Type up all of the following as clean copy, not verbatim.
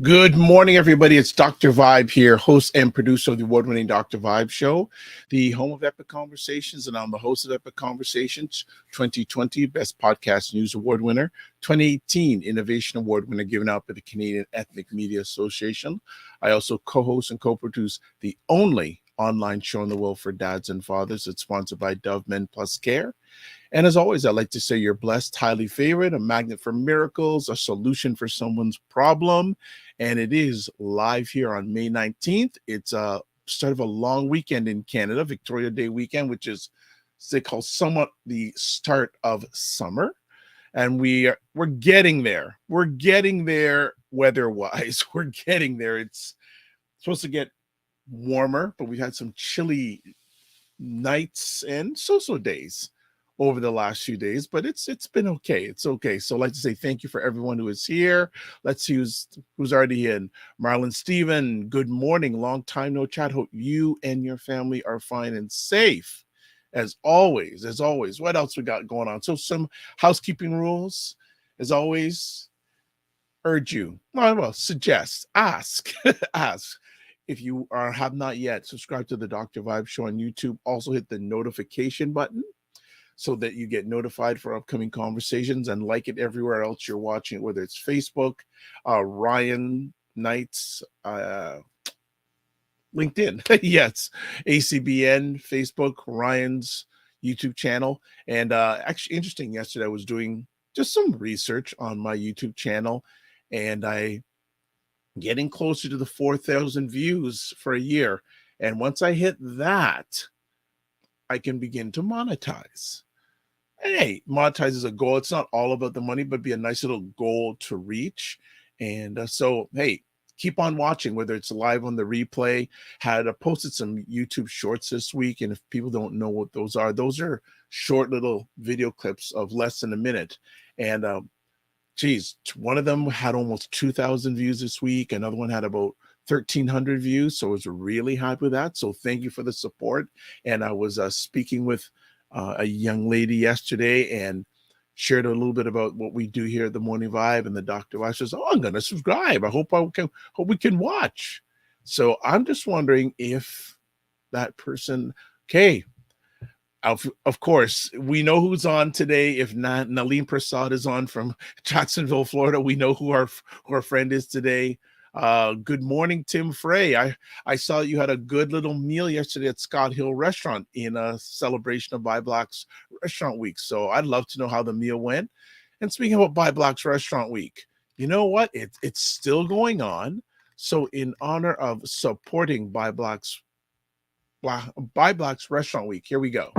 Good morning, everybody. It's Dr. Vibe here, host and producer of the award-winning Dr. Vibe Show, the home of Epic Conversations, and I'm the host of Epic Conversations 2020 Best Podcast News Award winner, 2018 Innovation Award winner given out by the Canadian Ethnic Media Association. I also co-host and co-produce the only online show in the world for dads and fathers. It's sponsored by Dove Men Plus Care. And as always, I'd like to say you're blessed, highly favored, a magnet for miracles, a solution for someone's problem. And it is live here on May 19th. It's a start of a long weekend in Canada, Victoria Day weekend, which is they call somewhat the start of summer. And we're getting there. We're getting there weather-wise. We're getting there. It's supposed to get warmer, but we've had some chilly nights and so-so days over the last few days, but it's been okay. It's okay. So I'd like to say thank you for everyone who is here. Let's see who's already in. Marlon Steven, good morning. Long time no chat. Hope you and your family are fine and safe. As always. What else we got going on? So some housekeeping rules. As always, urge you, well, suggest, ask, ask. If you have not yet subscribed to the Dr. Vibe Show on YouTube, also hit the notification button so that you get notified for upcoming conversations, and like it everywhere else you're watching it, whether it's Facebook, Ryan Knight's LinkedIn, yes, ACBN, Facebook, Ryan's YouTube channel. And actually interesting, yesterday I was doing just some research on my YouTube channel, and I getting closer to the 4,000 views for a year. And once I hit that, I can begin to monetize. And hey, monetize is a goal. It's not all about the money, but be a nice little goal to reach. And so, hey, keep on watching, whether it's live on the replay. Had posted some YouTube shorts this week. And if people don't know what those are short little video clips of less than a minute. And one of them had almost 2,000 views this week. Another one had about 1,300 views. So I was really happy with that. So thank you for the support. And I was speaking with a young lady yesterday and shared a little bit about what we do here at the Morning Vibe, and the Dr. Vibe says, "Oh, I'm going to subscribe. I hope we can watch." So I'm just wondering if that person, okay, of course, we know who's on today. If not, Naleen Prasad is on from Jacksonville, Florida. We know who our friend is today. Good morning, Tim Frey. I saw you had a good little meal yesterday at Scott Hill Restaurant in a celebration of Buy Black's Restaurant Week. So I'd love to know how the meal went. And speaking about Buy Black's Restaurant Week, you know what? It's still going on. So in honor of supporting Buy Black's Restaurant Week, here we go.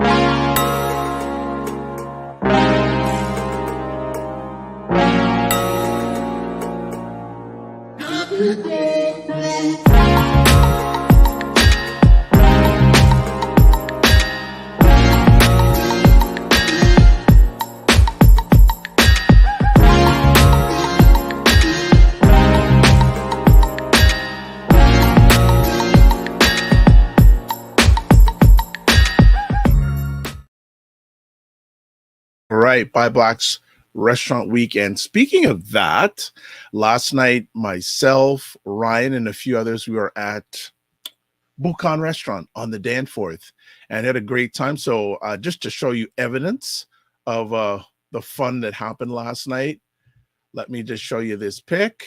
Right, Buy Black's Restaurant Week. And speaking of that, last night, myself, Ryan, and a few others, we were at Bukan Restaurant on the Danforth and had a great time. So just to show you evidence of the fun that happened last night, let me just show you this pic.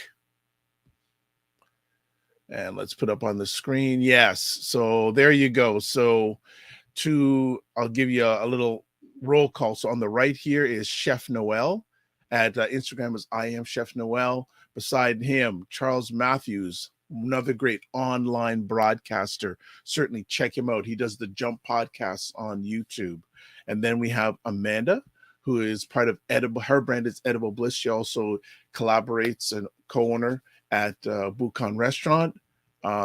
And let's put up on the screen. Yes, so there you go. So I'll give you a little roll call. So on the right here is Chef Noel. At Instagram is I am Chef Noel. Beside him, Charles Matthews, another great online broadcaster. Certainly check him out. He does the Jump podcasts on YouTube. And then we have Amanda, who is part of Edible. Her brand is Edible Bliss. She also collaborates and co-owner at Bukan Restaurant.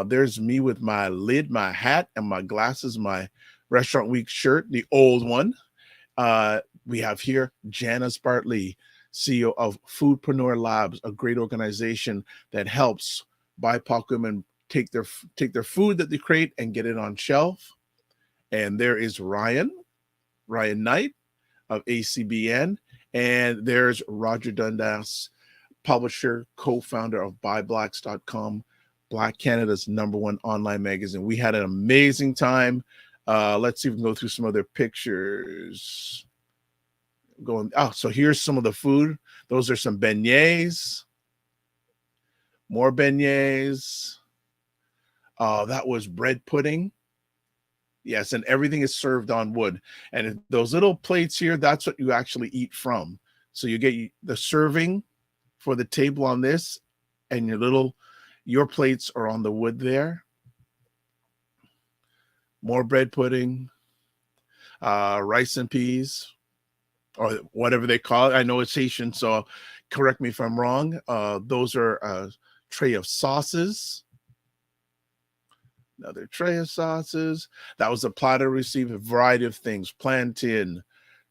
There's me with my lid, my hat, and my glasses, my Restaurant Week shirt, the old one. We have here Janice Bartley, CEO of Foodpreneur Labs, a great organization that helps BIPOC women take their food that they create and get it on shelf. And there is Ryan Knight of ACBN, and there's Roger Dundas, publisher, co-founder of BuyBlacks.com, Black Canada's #1 online magazine. We had an amazing time. Let's see if we can go through some other pictures. So here's some of the food. Those are some beignets. More beignets. That was bread pudding. Yes, and everything is served on wood. And those little plates here, that's what you actually eat from. So you get the serving for the table on this, and your plates are on the wood there. More bread pudding, rice and peas, or whatever they call it. I know it's Haitian, so correct me if I'm wrong. Those are a tray of sauces. Another tray of sauces. That was a platter received a variety of things: plantain,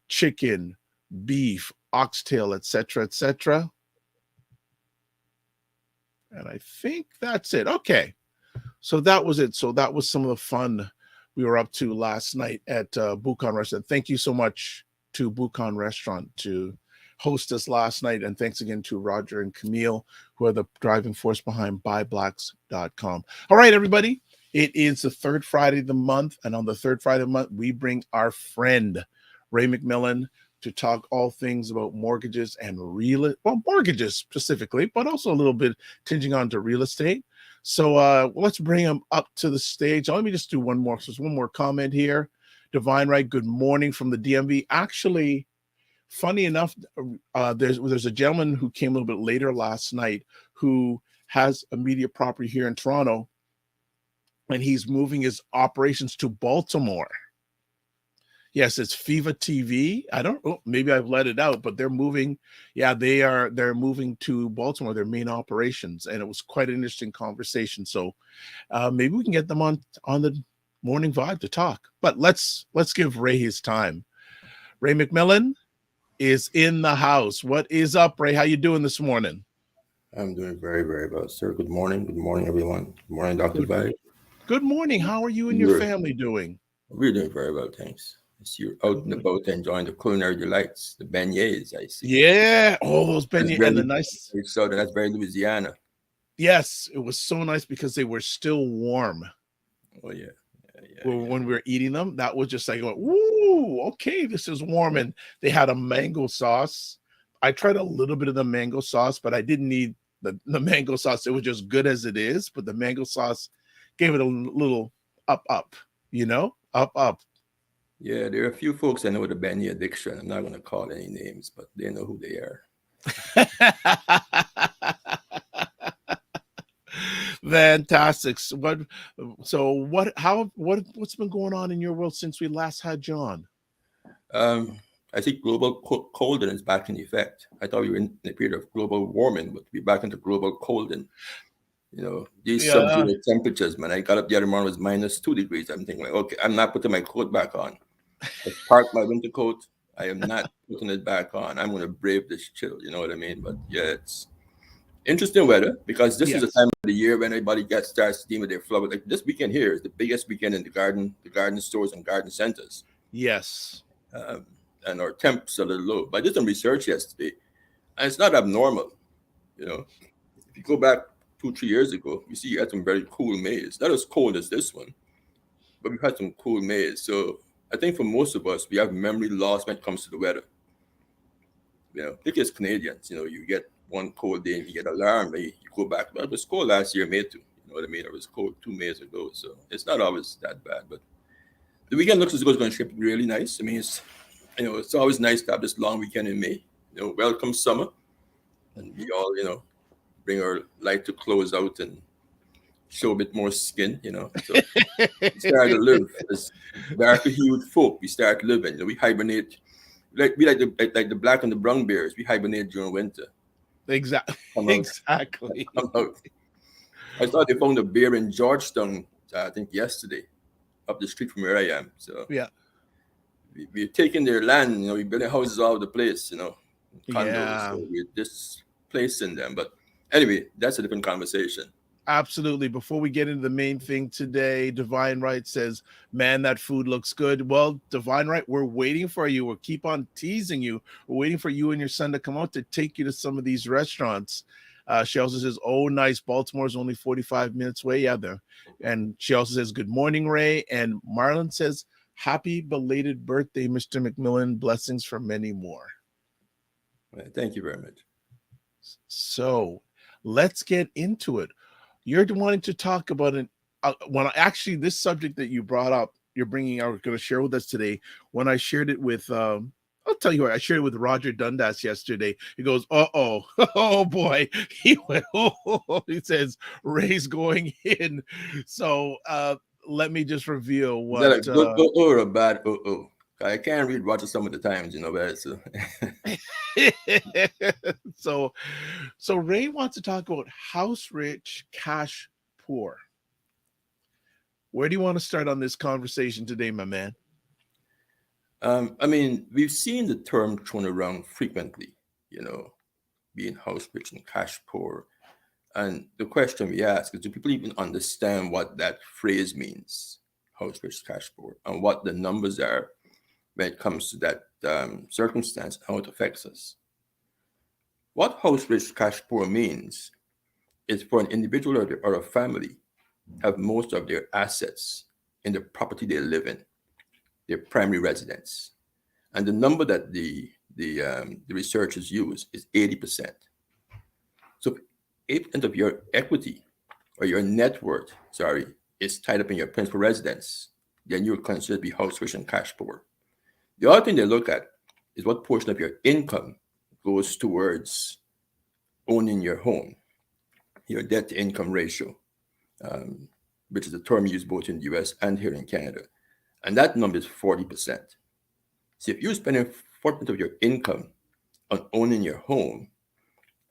chicken, beef, oxtail, etc., etc. And I think that's it. Okay. So that was it. So that was some of the fun we were up to last night at Bukan Restaurant. Thank you so much to Bukan Restaurant to host us last night. And thanks again to Roger and Camille, who are the driving force behind buyblacks.com. All right, everybody. It is the third Friday of the month. And on the third Friday of the month, we bring our friend, Ray McMillan, to talk all things about mortgages and mortgages specifically, but also a little bit tinging on to real estate. So let's bring him up to the stage. Let me just do one more comment here. Divine Right, good morning from the DMV. Actually, funny enough, there's a gentleman who came a little bit later last night who has a media property here in Toronto, and he's moving his operations to Baltimore. Yes, it's Viva TV. Maybe I've let it out, but they're moving. Yeah, they're moving to Baltimore, their main operations. And it was quite an interesting conversation. So maybe we can get them on the Morning Vibe to talk. But let's give Ray his time. Ray McMillan is in the house. What is up, Ray? How you doing this morning? I'm doing very, very well, sir. Good morning. Good morning, everyone. Good morning, Dr. Vibe. Good morning. How are you and your family doing? We're doing very well, thanks. You're out and about enjoying the culinary delights, the beignets, I see. Yeah, those beignets and the nice. Southern, that's very Louisiana. Yes, it was so nice because they were still warm. Oh, yeah. When we were eating them, that was just like, "Ooh, okay, this is warm." And they had a mango sauce. I tried a little bit of the mango sauce, but I didn't need the mango sauce. It was just good as it is, but the mango sauce gave it a little up, up. Yeah, there are a few folks I know with a beignet addiction. I'm not going to call any names, but they know who they are. Fantastic. What's been going on in your world since we last had you on? I think global colding is back in effect. I thought we were in a period of global warming, but we're back into global colding. These sub-zero temperatures, man. I got up the other morning, it was -2 degrees. I'm thinking, okay, I'm not putting my coat back on. I parked my winter coat. I am not putting it back on. I'm going to brave this chill. You know what I mean? But yeah, it's interesting weather because this is the time of the year when everybody starts dealing with their flowers. Like this weekend here is the biggest weekend in the garden stores and garden centers. Yes. And our temps are a little low. But I did some research yesterday, and it's not abnormal. If you go back 2-3 years ago, you see you had some very cool Mays. Not as cold as this one, but we've had some cool Mays. So I think for most of us, we have memory loss when it comes to the weather. Particularly as Canadians, you get one cold day and you get alarmed, and you go back. Well, it was cold last year, May too. You know what I mean? It was cold 2 Mays ago. So it's not always that bad. But the weekend looks as though it's going to shape really nice. I mean, it's always nice to have this long weekend in May. Welcome summer. And we all, bring our light to close out and show a bit more skin, So we start to live as darker hued folk. We start living. We hibernate like the black and the brown bears. We hibernate during winter. Exactly. Come out, Exactly. come out. I thought they found a bear in Georgetown, I think yesterday, up the street from where I am. So Yeah. we're taking their land, we're building houses all over the place, condos. Yeah. So we're displacing them. But anyway, that's a different conversation. Absolutely. Before we get into the main thing today, Divine Right says, man, that food looks good. Well, Divine Right, we're waiting for you. We'll keep on teasing you. We're waiting for you and your son to come out to take you to some of these restaurants. She also says, oh, nice. Baltimore's only 45 minutes away. Yeah, there. And she also says, good morning, Ray. And Marlon says, happy belated birthday, Mr. McMillan. Blessings for many more. Thank you very much. So let's get into it. You're wanting to talk about actually this subject that you brought up, you're bringing out, going to share with us today. When I shared it with, I'll tell you what, I shared it with Roger Dundas yesterday. He goes, oh boy. He went, he says, Ray's going in. So let me just reveal what. Is that a good or a bad I can't read Roger some of the times, but so Ray wants to talk about house rich, cash poor. Where do you want to start on this conversation today, my man? We've seen the term thrown around frequently, being house rich and cash poor. And the question we ask is, do people even understand what that phrase means, house rich, cash poor, and what the numbers are when it comes to that circumstance, how it affects us? What house rich, cash poor means is for an individual or a family have most of their assets in the property they live in, their primary residence. And the number that the researchers use is 80%. So 80% of your equity or your net worth, is tied up in your principal residence, then you're considered to be house rich and cash poor. The other thing they look at is what portion of your income goes towards owning your home, your debt to income ratio, which is a term used both in the US and here in Canada. And that number is 40%. So if you're spending 40% of your income on owning your home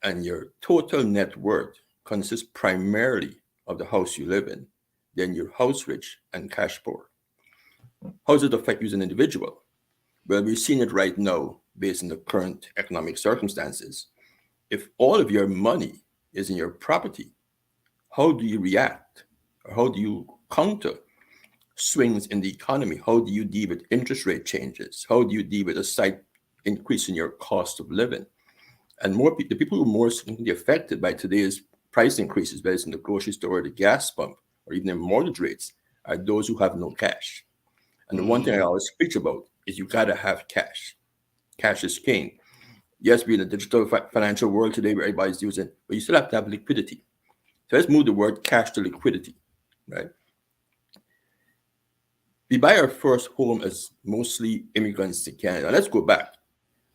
and your total net worth consists primarily of the house you live in, then you're house rich and cash poor. How does it affect you as an individual? Well, we're seeing it right now based on the current economic circumstances. If all of your money is in your property, how do you react? Or how do you counter swings in the economy? How do you deal with interest rate changes? How do you deal with a slight increase in your cost of living? And the people who are more significantly affected by today's price increases, whether it's in the grocery store or the gas pump, or even in mortgage rates, are those who have no cash. And the one thing I always preach about is you got to have cash. Cash is king. Yes, we're in a digital financial world today where everybody's using, but you still have to have liquidity. So let's move the word cash to liquidity, right? We buy our first home as mostly immigrants to Canada. Let's go back.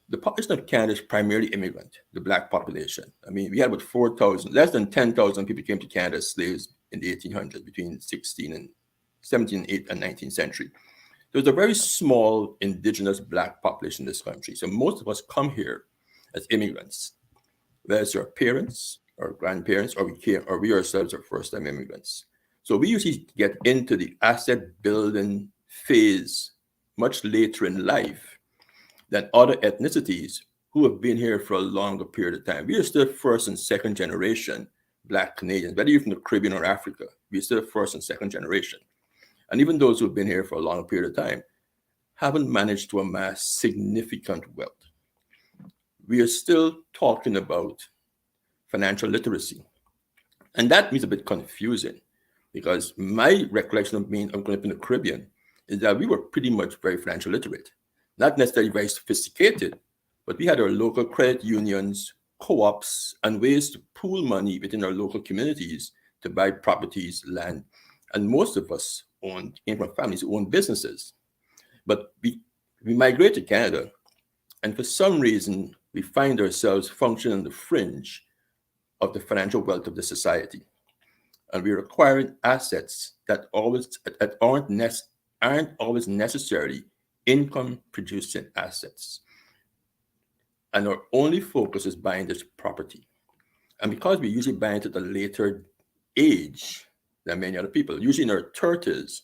The population of Canada is primarily immigrant, the black population. We had about 4,000, less than 10,000 people came to Canada as slaves in the 1800s, between 17th, 8th, and 19th century. There's a very small indigenous black population in this country. So most of us come here as immigrants, whether it's our parents or grandparents, or we ourselves are first-time immigrants. So we usually get into the asset building phase much later in life than other ethnicities who have been here for a longer period of time. We are still first and second generation Black Canadians, whether you're from the Caribbean or Africa, we're still first and second generation. And even those who have been here for a long period of time haven't managed to amass significant wealth. We are still talking about financial literacy. And that means a bit confusing, because my recollection of growing up in the Caribbean is that we were pretty much very financial literate. Not necessarily very sophisticated, but we had our local credit unions, co-ops, and ways to pool money within our local communities to buy properties, land. And most of us came from families who owned businesses. But we migrate to Canada, and for some reason, we find ourselves functioning on the fringe of the financial wealth of the society. And we're acquiring assets that aren't always necessarily income-producing assets. and our only focus is buying this property. And because we usually buy it at a later age than many other people, usually in our 30s,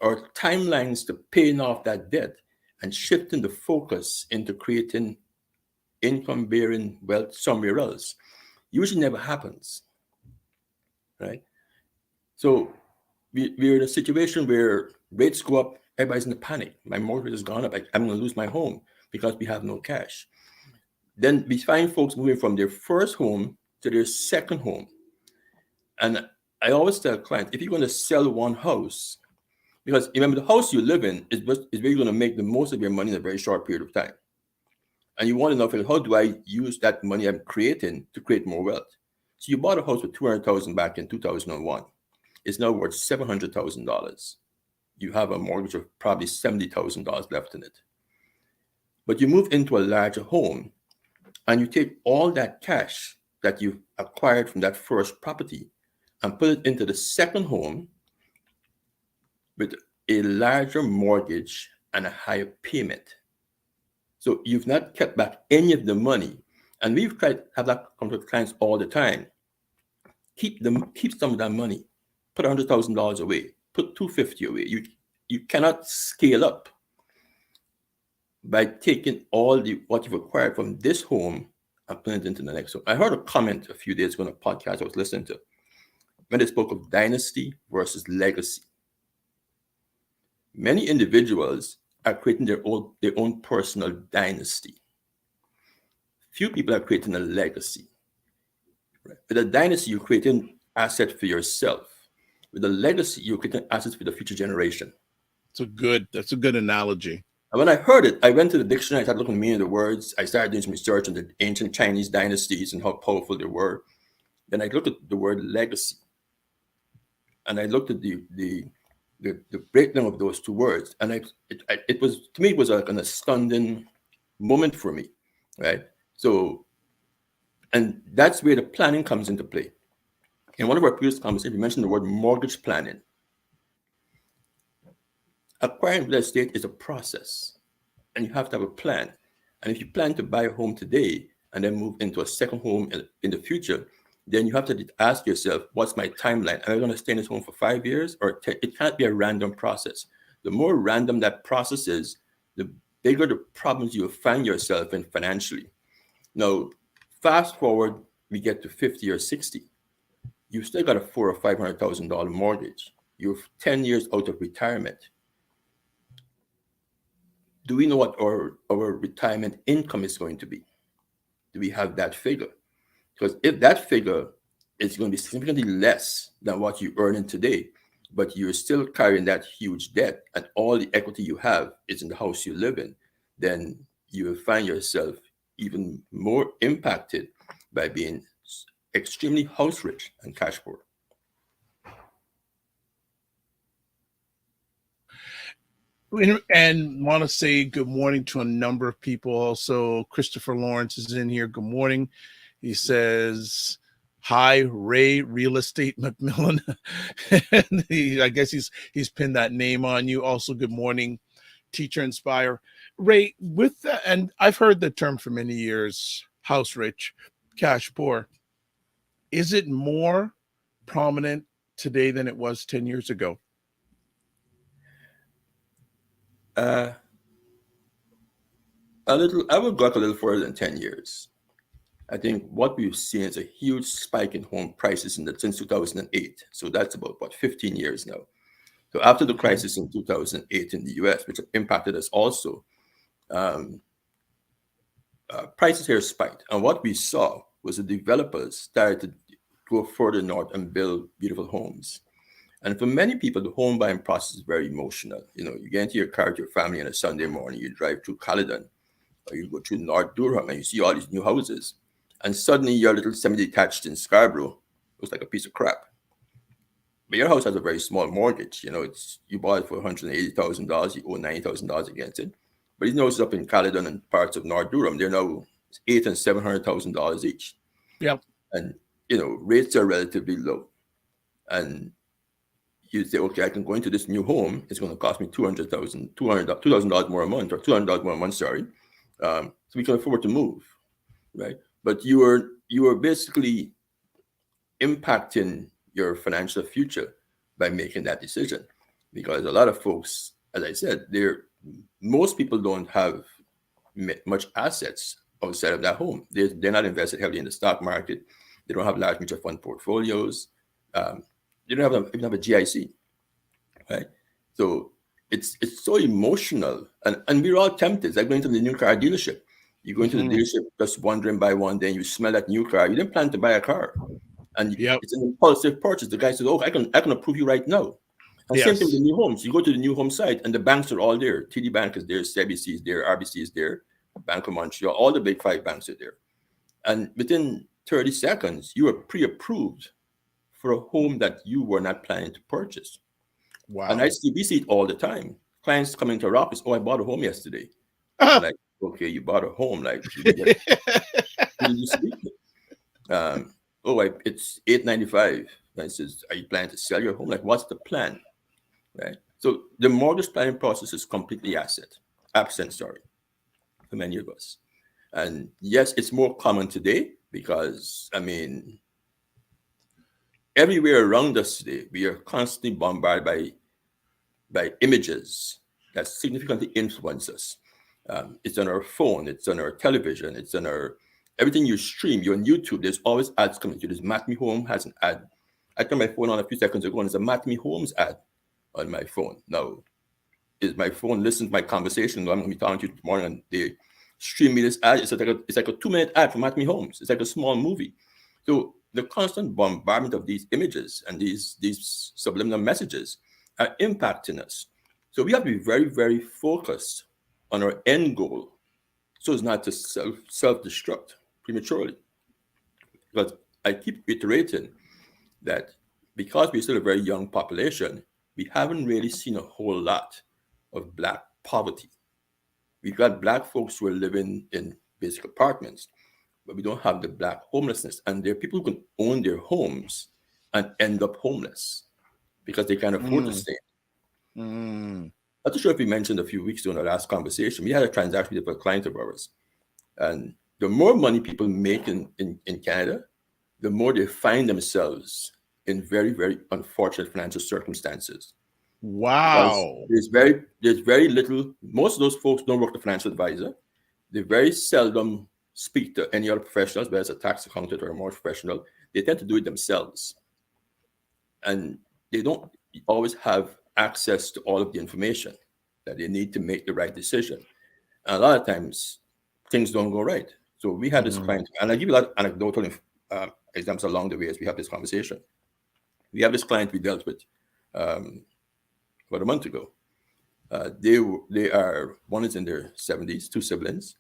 our timelines to paying off that debt and shifting the focus into creating income bearing wealth somewhere else usually never happens, right? So we're in a situation where rates go up, everybody's in a panic. My mortgage has gone up, I'm going to lose my home because we have no cash. Then we find folks moving from their first home to their second home. And I always tell clients, if you're going to sell one house, because remember, the house you live in is where you're going to make the most of your money in a very short period of time. And you want to know, how do I use that money I'm creating to create more wealth? So you bought a house with $200,000 back in 2001. It's now worth $700,000. You have a mortgage of probably $70,000 left in it. But you move into a larger home and you take all that cash that you acquired from that first property and put it into the second home with a larger mortgage and a higher payment. So you've not kept back any of the money. And we've tried to have that come to clients all the time. Keep some of that money. Put $100,000 away. Put $250,000 away. You cannot scale up by taking all what you've acquired from this home and putting it into the next home. I heard a comment a few days ago on a podcast I was listening to when they spoke of dynasty versus legacy. Many individuals are creating their own personal dynasty. Few people are creating a legacy. Right? With a dynasty, you're creating assets for yourself. With a legacy, you're creating assets for the future generation. That's a good analogy. And when I heard it, I went to the dictionary, I started looking at the meaning of the words. I started doing some research on the ancient Chinese dynasties and how powerful they were. Then I looked at the word legacy. And I looked at the breakdown of those two words. And it was, to me, it was like an astounding moment for me, right? So, and that's where the planning comes into play. In one of our previous conversations, we mentioned the word mortgage planning. Acquiring real estate is a process, and you have to have a plan. And if you plan to buy a home today and then move into a second home in the future, then you have to ask yourself, what's my timeline? Am I going to stay in this home for 5 years? Or it can't be a random process. The more random that process is, the bigger the problems you will find yourself in financially. Now, fast forward, we get to 50 or 60. You've still got a $400,000 or $500,000 mortgage. You're 10 years out of retirement. Do we know what our retirement income is going to be? Do we have that figure? Because if that figure is going to be significantly less than what you earn in today, but you're still carrying that huge debt and all the equity you have is in the house you live in, then you will find yourself even more impacted by being extremely house rich and cash poor. And want to say good morning to a number of people. Also, Christopher Lawrence is in here. Good morning. He says, hi, Ray Real Estate McMillan. And I guess he's pinned that name on you. Also, good morning, Teacher Inspire. Ray, with that, and I've heard the term for many years, house rich, cash poor. Is it more prominent today than it was 10 years ago? I would go up a little further than 10 years. I think what we've seen is a huge spike in home prices since 2008. So that's about 15 years now. So after the crisis in 2008 in the US, which impacted us also, prices here spiked. And what we saw was the developers started to go further north and build beautiful homes. And for many people, the home buying process is very emotional. You get into your car with your family on a Sunday morning, you drive through Caledon, or you go through North Durham and you see all these new houses. And suddenly your little semi-detached in Scarborough looks like a piece of crap. But your house has a very small mortgage. You bought it for $180,000, you owe $90,000 against it. But these houses up in Caledon and parts of North Durham, they're now $800,000 and $700,000 each. Yeah. And rates are relatively low. And you say, okay, I can go into this new home. It's going to cost me $2,000 more a month, or $200 more a month, sorry. So we can afford to move. right? But you are basically impacting your financial future by making that decision, because a lot of folks, as I said, most people don't have much assets outside of that home. They're not invested heavily in the stock market. They don't have large mutual fund portfolios. Um, they don't have even have a GIC, right? So it's so emotional, and we're all tempted. It's like going to the new car dealership. You go into the Mhm. dealership just wandering by one day, and you smell that new car. You didn't plan to buy a car, and Yep. it's an impulsive purchase. The guy says, "Oh, I can approve you right now." And same thing with Yes. the new homes. You go to the new home site, and the banks are all there. TD Bank is there, CIBC is there, RBC is there, Bank of Montreal, all the big five banks are there. And within 30 seconds, you are pre-approved for a home that you were not planning to purchase. And Wow. we see it all the time. Clients coming to our office, "Oh, I bought a home yesterday." I'm Ah. like, "Okay, you bought a home. Like, did you get? Who did you speak to?" Oh, it's 895. And it says, "Are you planning to sell your home? Like, what's the plan?" Right. So the mortgage planning process is completely absent, sorry, for many of us. And yes, it's more common today because, I mean, everywhere around us today, we are constantly bombarded by images that significantly influence us. It's on our phone, it's on our television, it's on our everything you stream. You're on YouTube. There's always ads coming to you. This Matme Home has an ad. I turned my phone on a few seconds ago, and there's a Matme Homes ad on my phone. Now, is my phone listen to my conversation? I'm going to be talking to you tomorrow, and they stream me this ad. It's like a 2-minute ad from Matme Homes. It's like a small movie. So the constant bombardment of these images and these subliminal messages are impacting us. So we have to be very, very focused on our end goal, so as not to self-destruct prematurely. Because I keep iterating that because we're still a very young population, we haven't really seen a whole lot of Black poverty. We've got Black folks who are living in basic apartments, but we don't have the Black homelessness. And there are people who can own their homes and end up homeless because they can't afford to Mm, stay. mm. I'm not sure if we mentioned a few weeks ago in our last conversation, we had a transaction with a client of ours. And the more money people make in Canada, the more they find themselves in very, very unfortunate financial circumstances. Because Wow. there's very little, most of those folks don't work with a financial advisor. They very seldom speak to any other professionals, whether it's a tax accountant or a mortgage professional. They tend to do it themselves. And they don't always have access to all of the information that they need to make the right decision. And a lot of times things don't go right. So we had this Mm, client, and I give you a lot of anecdotal examples along the way as we have this conversation. We have this client we dealt with um, about a month ago. They are one is in their 70s, two siblings.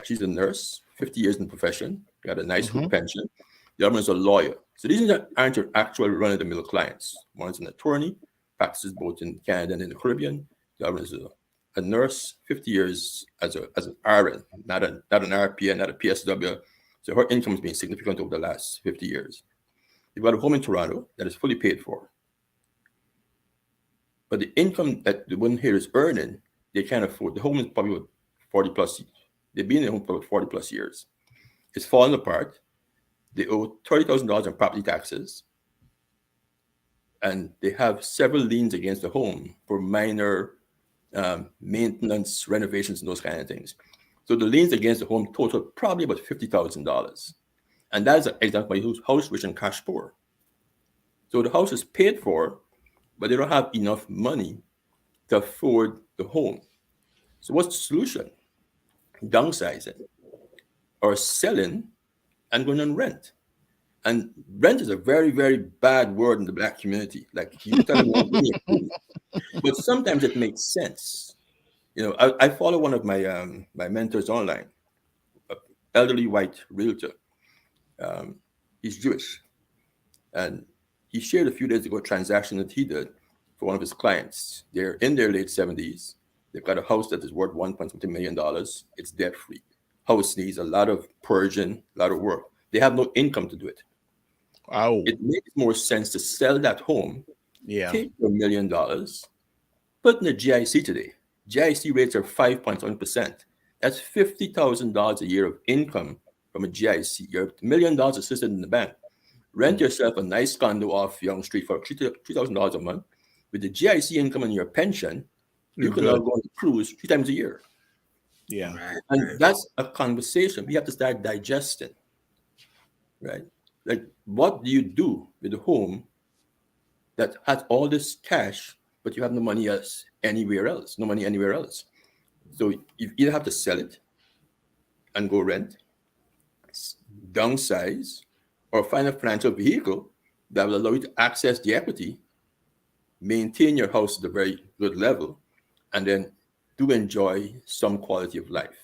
She's a nurse, 50 years in the profession, got a nice mhm. good pension. The other one is a lawyer. So these aren't your actual run-of-the-mill clients. One is an attorney, practices both in Canada and in the Caribbean. The other one is a nurse, 50 years as an RN, not an RPN, not a PSW. So her income has been significant over the last 50 years. They've got a home in Toronto that is fully paid for. But the income that the one here is earning, they can't afford. The home is probably 40 plus. They've been in the home for about 40 plus years. It's falling apart. They owe $30,000 in property taxes, and they have several liens against the home for minor maintenance, renovations, and those kind of things. So the liens against the home total probably about $50,000, and that is an example whose house rich and cash poor. So the house is paid for, but they don't have enough money to afford the home. So what's the solution? Downsizing or selling and going on rent. And rent is a very, very bad word in the Black community. Like you tell them one thing, but sometimes it makes sense. I follow one of my mentors online, an elderly white realtor. Um, he's Jewish, and he shared a few days ago a transaction that he did for one of his clients. They're in their late 70s. They've got a house that is worth $1.2 million. It's debt free. House needs a lot of purging, a lot of work. They have no income to do it. Wow. It makes more sense to sell that home, Yeah. take $1 million, put in a GIC today. GIC rates are 5.1%. That's $50,000 a year of income from a GIC. Your $1 million is assisted in the bank. Rent yourself a nice condo off Young Street for $3,000 a month. With the GIC income and your pension, you can now go on a cruise 3 times a year. Yeah. Right. And that's a conversation we have to start digesting, right? Like, what do you do with a home that has all this cash, but you have no money anywhere else? No money anywhere else. So you either have to sell it and go rent, downsize, or find a financial vehicle that will allow you to access the equity, maintain your house at a very good level, and then do enjoy some quality of life.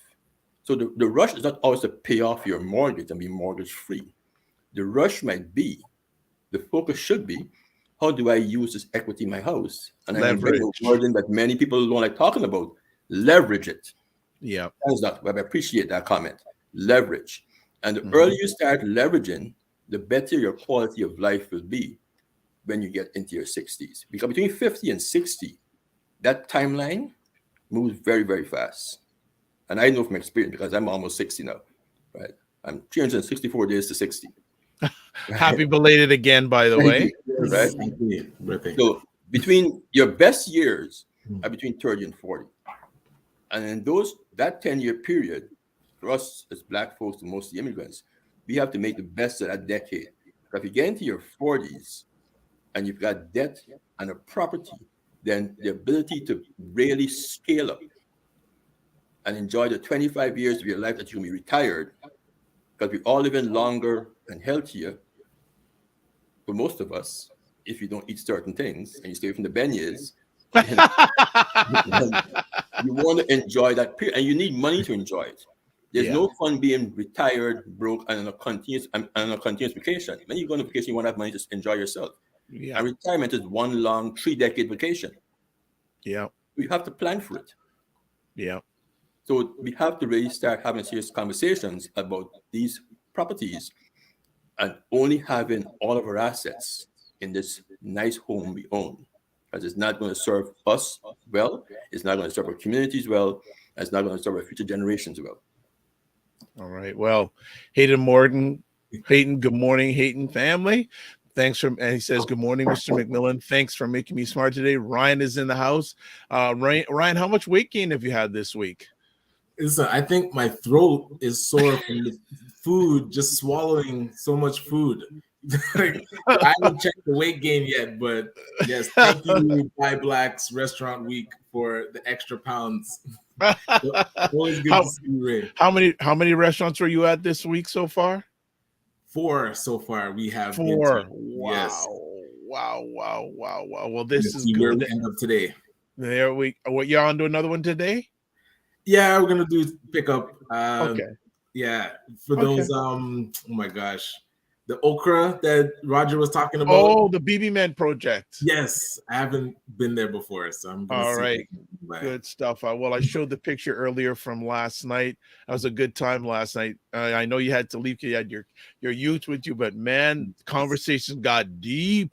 So the rush is not always to pay off your mortgage and be mortgage free. The rush might be, the focus should be, how do I use this equity in my house? And I'm very wording that many people don't like talking about. Leverage it. Yeah. That's not, I appreciate that comment. Leverage. And the earlier you start leveraging, the better your quality of life will be when you get into your 60s. Because between 50 and 60, that timeline moves very, very fast. And I know from experience because I'm almost 60 now, right? I'm 364 days to 60. Right? Happy belated again, by the way. Right? So between your best years are between 30 and 40. And in that 10-year period, for us as Black folks and mostly immigrants, we have to make the best of that decade. But if you get into your 40s and you've got debt and a property, then the ability to really scale up and enjoy the 25 years of your life that you'll be retired, because we all live in longer and healthier for most of us, if you don't eat certain things and you stay away from the beignets, you want to enjoy that period, and you need money to enjoy it. There's no fun being retired, broke, and on a continuous vacation. When you go on a vacation, you want to have money to enjoy yourself. Yeah. And retirement is one long 3-decade vacation. Yeah. We have to plan for it. Yeah. So we have to really start having serious conversations about these properties and only having all of our assets in this nice home we own. Because it's not going to serve us well, it's not going to serve our communities well, and it's not going to serve our future generations well. All right. Well, Hayden, good morning, Hayden family. And he says, good morning, Mr. McMillan. Thanks for making me smart today. Ryan is in the house. Ryan, how much weight gain have you had this week? I think my throat is sore from the food, just swallowing so much food. I haven't checked the weight gain yet, but yes, thank you, Buy Blacks Restaurant Week, for the extra pounds. Always good to see you, Ray. How many restaurants were you at this week so far? 4 so far. We have 4. Wow. Yes. Wow. Well, this is good. Where we end up today. What, you're on to another one today? Yeah, we're gonna do pick up. Okay. Yeah, for those. Oh my gosh, the okra that Roger was talking about. Oh, the BB Men project. Yes, I haven't been there before, so I'm gonna all right. Good stuff. Well, I showed the picture earlier from last night. That was a good time last night. I know you had to leave. You had your youth with you, but man, conversation got deep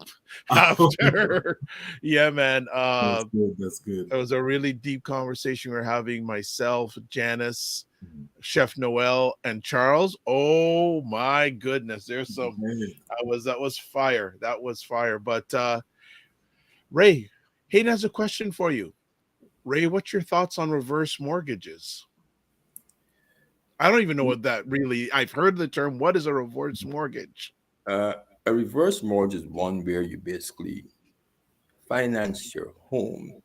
after. Yeah, man. That's good. It was a really deep conversation we were having. Myself, Janice, Chef Noel, and Charles. Oh my goodness, there's some. That was fire. That was fire. But Ray, Hayden has a question for you. Ray, what's your thoughts on reverse mortgages? I don't even know what that really. I've heard the term. What is a reverse mortgage? A reverse mortgage is one where you basically finance your home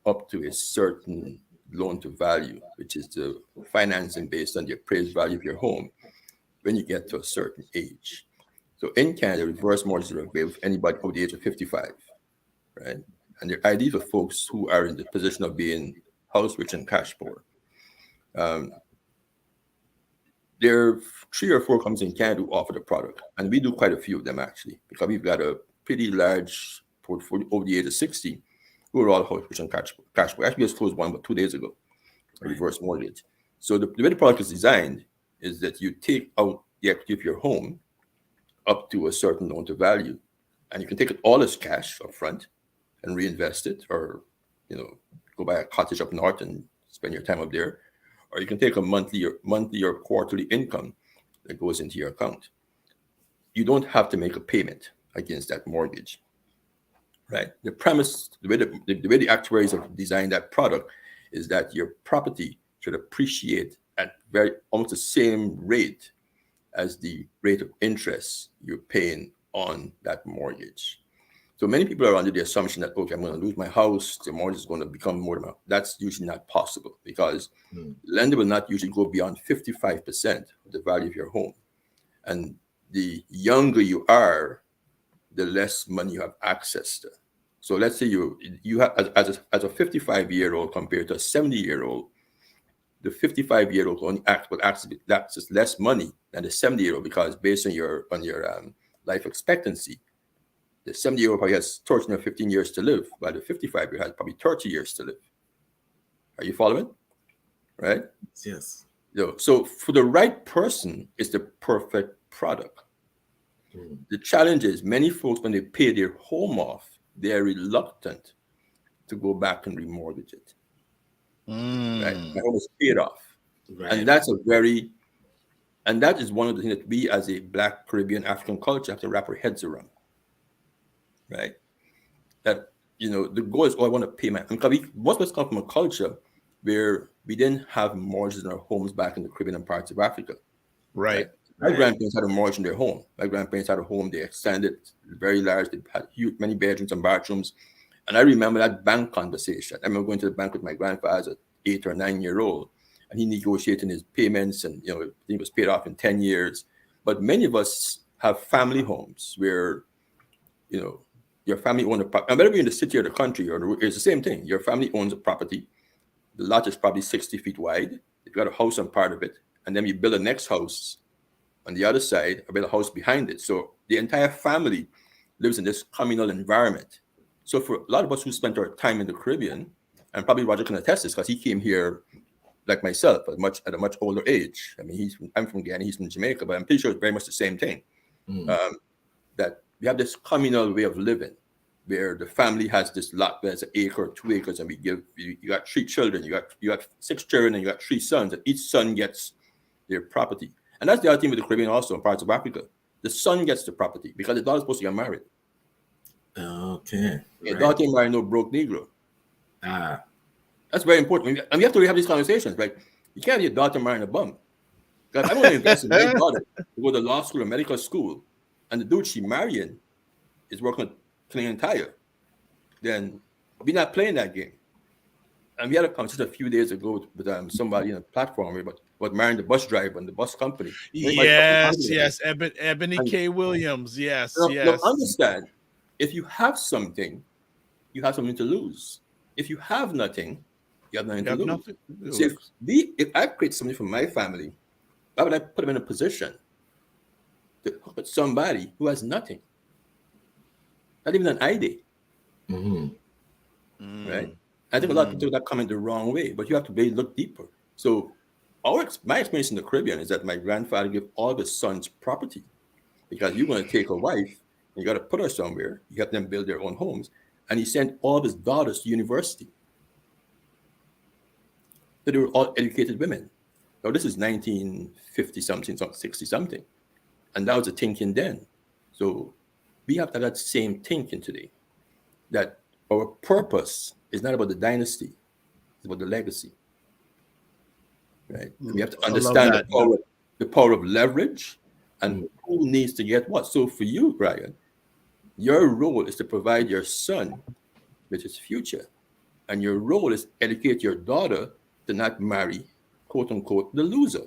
up to a certain loan to value, which is the financing based on the appraised value of your home when you get to a certain age. So in Canada, reverse mortgages are available for anybody over the age of 55, right? And they're ideal for folks who are in the position of being house rich and cash poor. There are 3 or 4 companies in Canada who offer the product, and we do quite a few of them actually, because we've got a pretty large portfolio over the age of 60 who are all house rich and cash poor. Actually, we just closed one about 2 days ago, a reverse mortgage. So the way the product is designed is that you take out the equity of your home up to a certain loan to value, and you can take it all as cash up front and reinvest it, or go buy a cottage up north and spend your time up there, or you can take a monthly or quarterly income that goes into your account. You don't have to make a payment against that mortgage, right? The premise, the way the actuaries have designed that product is that your property should appreciate at almost the same rate as the rate of interest you're paying on that mortgage. So many people are under the assumption that, okay, I'm going to lose my house, the mortgage is going to become more than that's usually not possible, because the lender will not usually go beyond 55% of the value of your home. And the younger you are, the less money you have access to. So let's say you have as a 55-year-old compared to a 70-year-old, the 55-year-old will access less money than the 70-year-old, because based on your life expectancy, the 70-year-old probably has 13 or 15 years to live, while the 55-year-old has probably 30 years to live. Are you following? Right? Yes. So for the right person, it's the perfect product. The challenge is many folks, when they pay their home off, they're reluctant to go back and remortgage it. Right? My home is paid off. Right. And that is one of the things that we as a Black Caribbean African culture have to wrap our heads around. Right? That, the goal is, I want to pay most of us come from a culture where we didn't have mortgages in our homes back in the Caribbean and parts of Africa. Right. My grandparents had a mortgage in their home. My grandparents had a home. They extended very large. They had many bedrooms and bathrooms. And I remember that bank conversation. I remember going to the bank with my grandfather as an 8 or 9-year-old, and he negotiating his payments, and he was paid off in 10 years. But many of us have family homes where, your family owns a property. And whether you're in the city or the country, it's the same thing. Your family owns a property. The lot is probably 60 feet wide. You've got a house on part of it, and then you build a next house on the other side, or build a house behind it. So the entire family lives in this communal environment. So for a lot of us who spent our time in the Caribbean, and probably Roger can attest this because he came here like myself at a much older age. I mean, I'm from Ghana, he's from Jamaica, but I'm pretty sure it's very much the same thing. That we have this communal way of living where the family has this lot that's an acre or 2 acres, and you got 3 children, you got 6 children, and you got 3 sons, and each son gets their property. And that's the other thing with the Caribbean also in parts of Africa. The son gets the property because the daughter's supposed to get married. Okay. The daughter can't marry no broke Negro. That's very important. And we have to have these conversations. Like, you can't have your daughter marrying a bum. Because I want to invest in my daughter to go to law school or medical school, and the dude she marrying is working at Canadian Tire. Then we're not playing that game. And we had a conversation a few days ago with somebody in a platform about marrying the bus driver and the bus company. Yes. Ebony K. Williams. Yes. Now understand, if you have something, you have something to lose. If you have nothing, you have nothing to lose. So if I create something for my family, why would I put them in a position to hook with somebody who has nothing? Not even an ID. Right? I think a lot of people that comment the wrong way, but you have to really look deeper. So my experience in the Caribbean is that my grandfather gave all of his sons property, because you're going to take a wife and you got to put her somewhere. You have them build their own homes. And he sent all of his daughters to university. So they were all educated women. Now this is 1950 something, 60 something. And that was the thinking then. So we have to have that same thinking today, that our purpose is not about the dynasty, it's about the legacy. Right? We have to understand the power of leverage and who needs to get what. So for you, Brian, your role is to provide your son with his future. And your role is educate your daughter to not marry, quote unquote, the loser.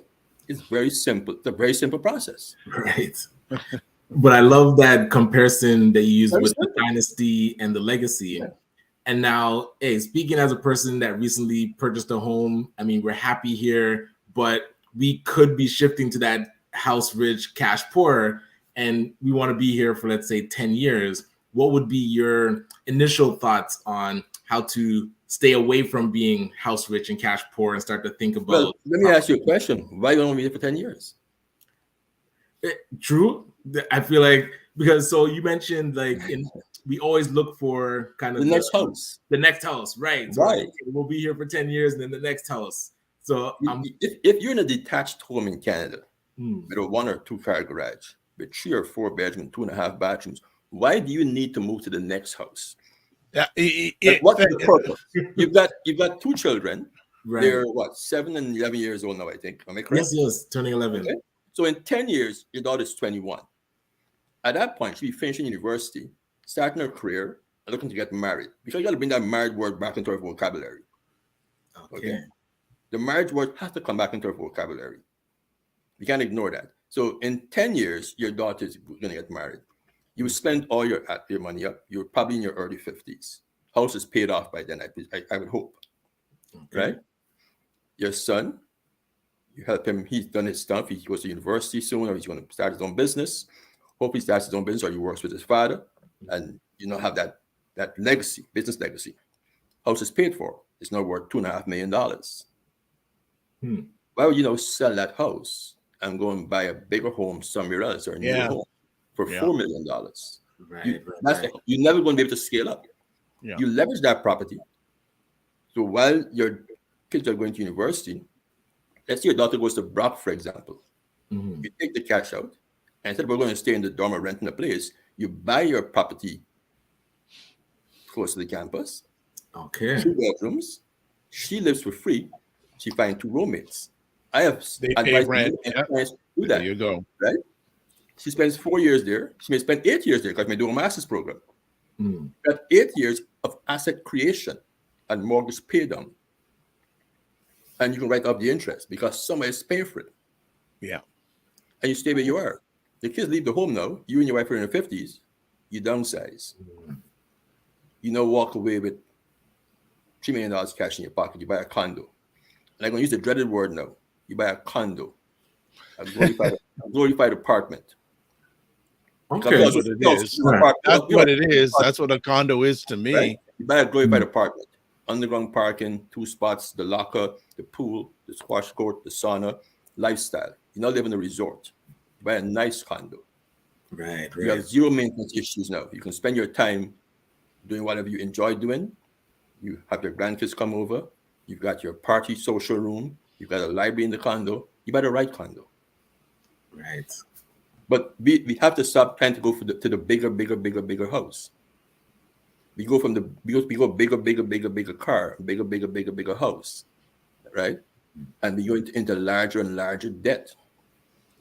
It's very simple. It's a very simple process. Right. But I love that comparison that you use with the dynasty and the legacy. Yeah. And now, hey, speaking as a person that recently purchased a home, I mean, we're happy here, but we could be shifting to that house rich, cash poor, and we want to be here for, let's say, 10 years. What would be your initial thoughts on how to stay away from being house rich and cash poor and start to think about? Well, let me ask you a question. Why don't we be here for 10 years? True. I feel like, because so you mentioned like we always look for kind of the next house. The next house, right? So right. We'll be here for 10 years and then the next house. So if you're in a detached home in Canada, with a 1 or 2 car garage, with 3 or 4 bedrooms, 2.5 bathrooms. Why do you need to move to the next house? Like, what's the purpose? You've got 2 children. Right. They're what, 7 and 11 years old now, I think. Am I correct? Yes, turning 11. Okay. So in 10 years, your daughter's 21. At that point, she'll be finishing university, starting her career, and looking to get married. Because you got to bring that married word back into her vocabulary. Okay. The marriage word has to come back into her vocabulary. You can't ignore that. So in 10 years, your daughter's going to get married. You will spend all your money up. You're probably in your early 50s. House is paid off by then, I would hope. Okay. Right? Your son, you help him. He's done his stuff. He goes to university soon, or he's going to start his own business. Hope he starts his own business, or he works with his father, and have that legacy, business legacy. House is paid for. It's now worth $2.5 million. Why would you sell that house and go and buy a bigger home somewhere else, or a new home for $4 million? Right. You're never going to be able to scale up. Yeah. You leverage that property. So while your kids are going to university, let's say your daughter goes to Brock, for example. You take the cash out, and instead of going to stay in the dorm or renting a place, you buy your property close to the campus. Okay. 2 bedrooms. She lives for free. She finds 2 roommates. They pay rent. Do that. There you go. Right? She spends 4 years there. She may spend 8 years there because she may do a master's program. Got 8 years of asset creation and mortgage pay down. And you can write off the interest because somebody is paying for it. Yeah. And you stay where you are. The kids leave the home now. You and your wife are in your 50s. You downsize. Walk away with $3 million cash in your pocket. You buy a condo. And I'm going to use the dreaded word now. You buy a condo. A glorified apartment. Okay. That's what it is. That's what it is. That's what a condo is to me. Right? You buy a glorified apartment. Underground parking, 2 spots, the locker, the pool, the squash court, the sauna, lifestyle. You now live in a resort. You buy a nice condo. Right. You have 0 maintenance issues now. You can spend your time doing whatever you enjoy doing. You have your grandkids come over. You've got your party social room. You've got a library in the condo. You buy the right condo. Right. But we have to stop trying to go to the bigger house. We go from bigger car, bigger house, right? And we go into larger and larger debt.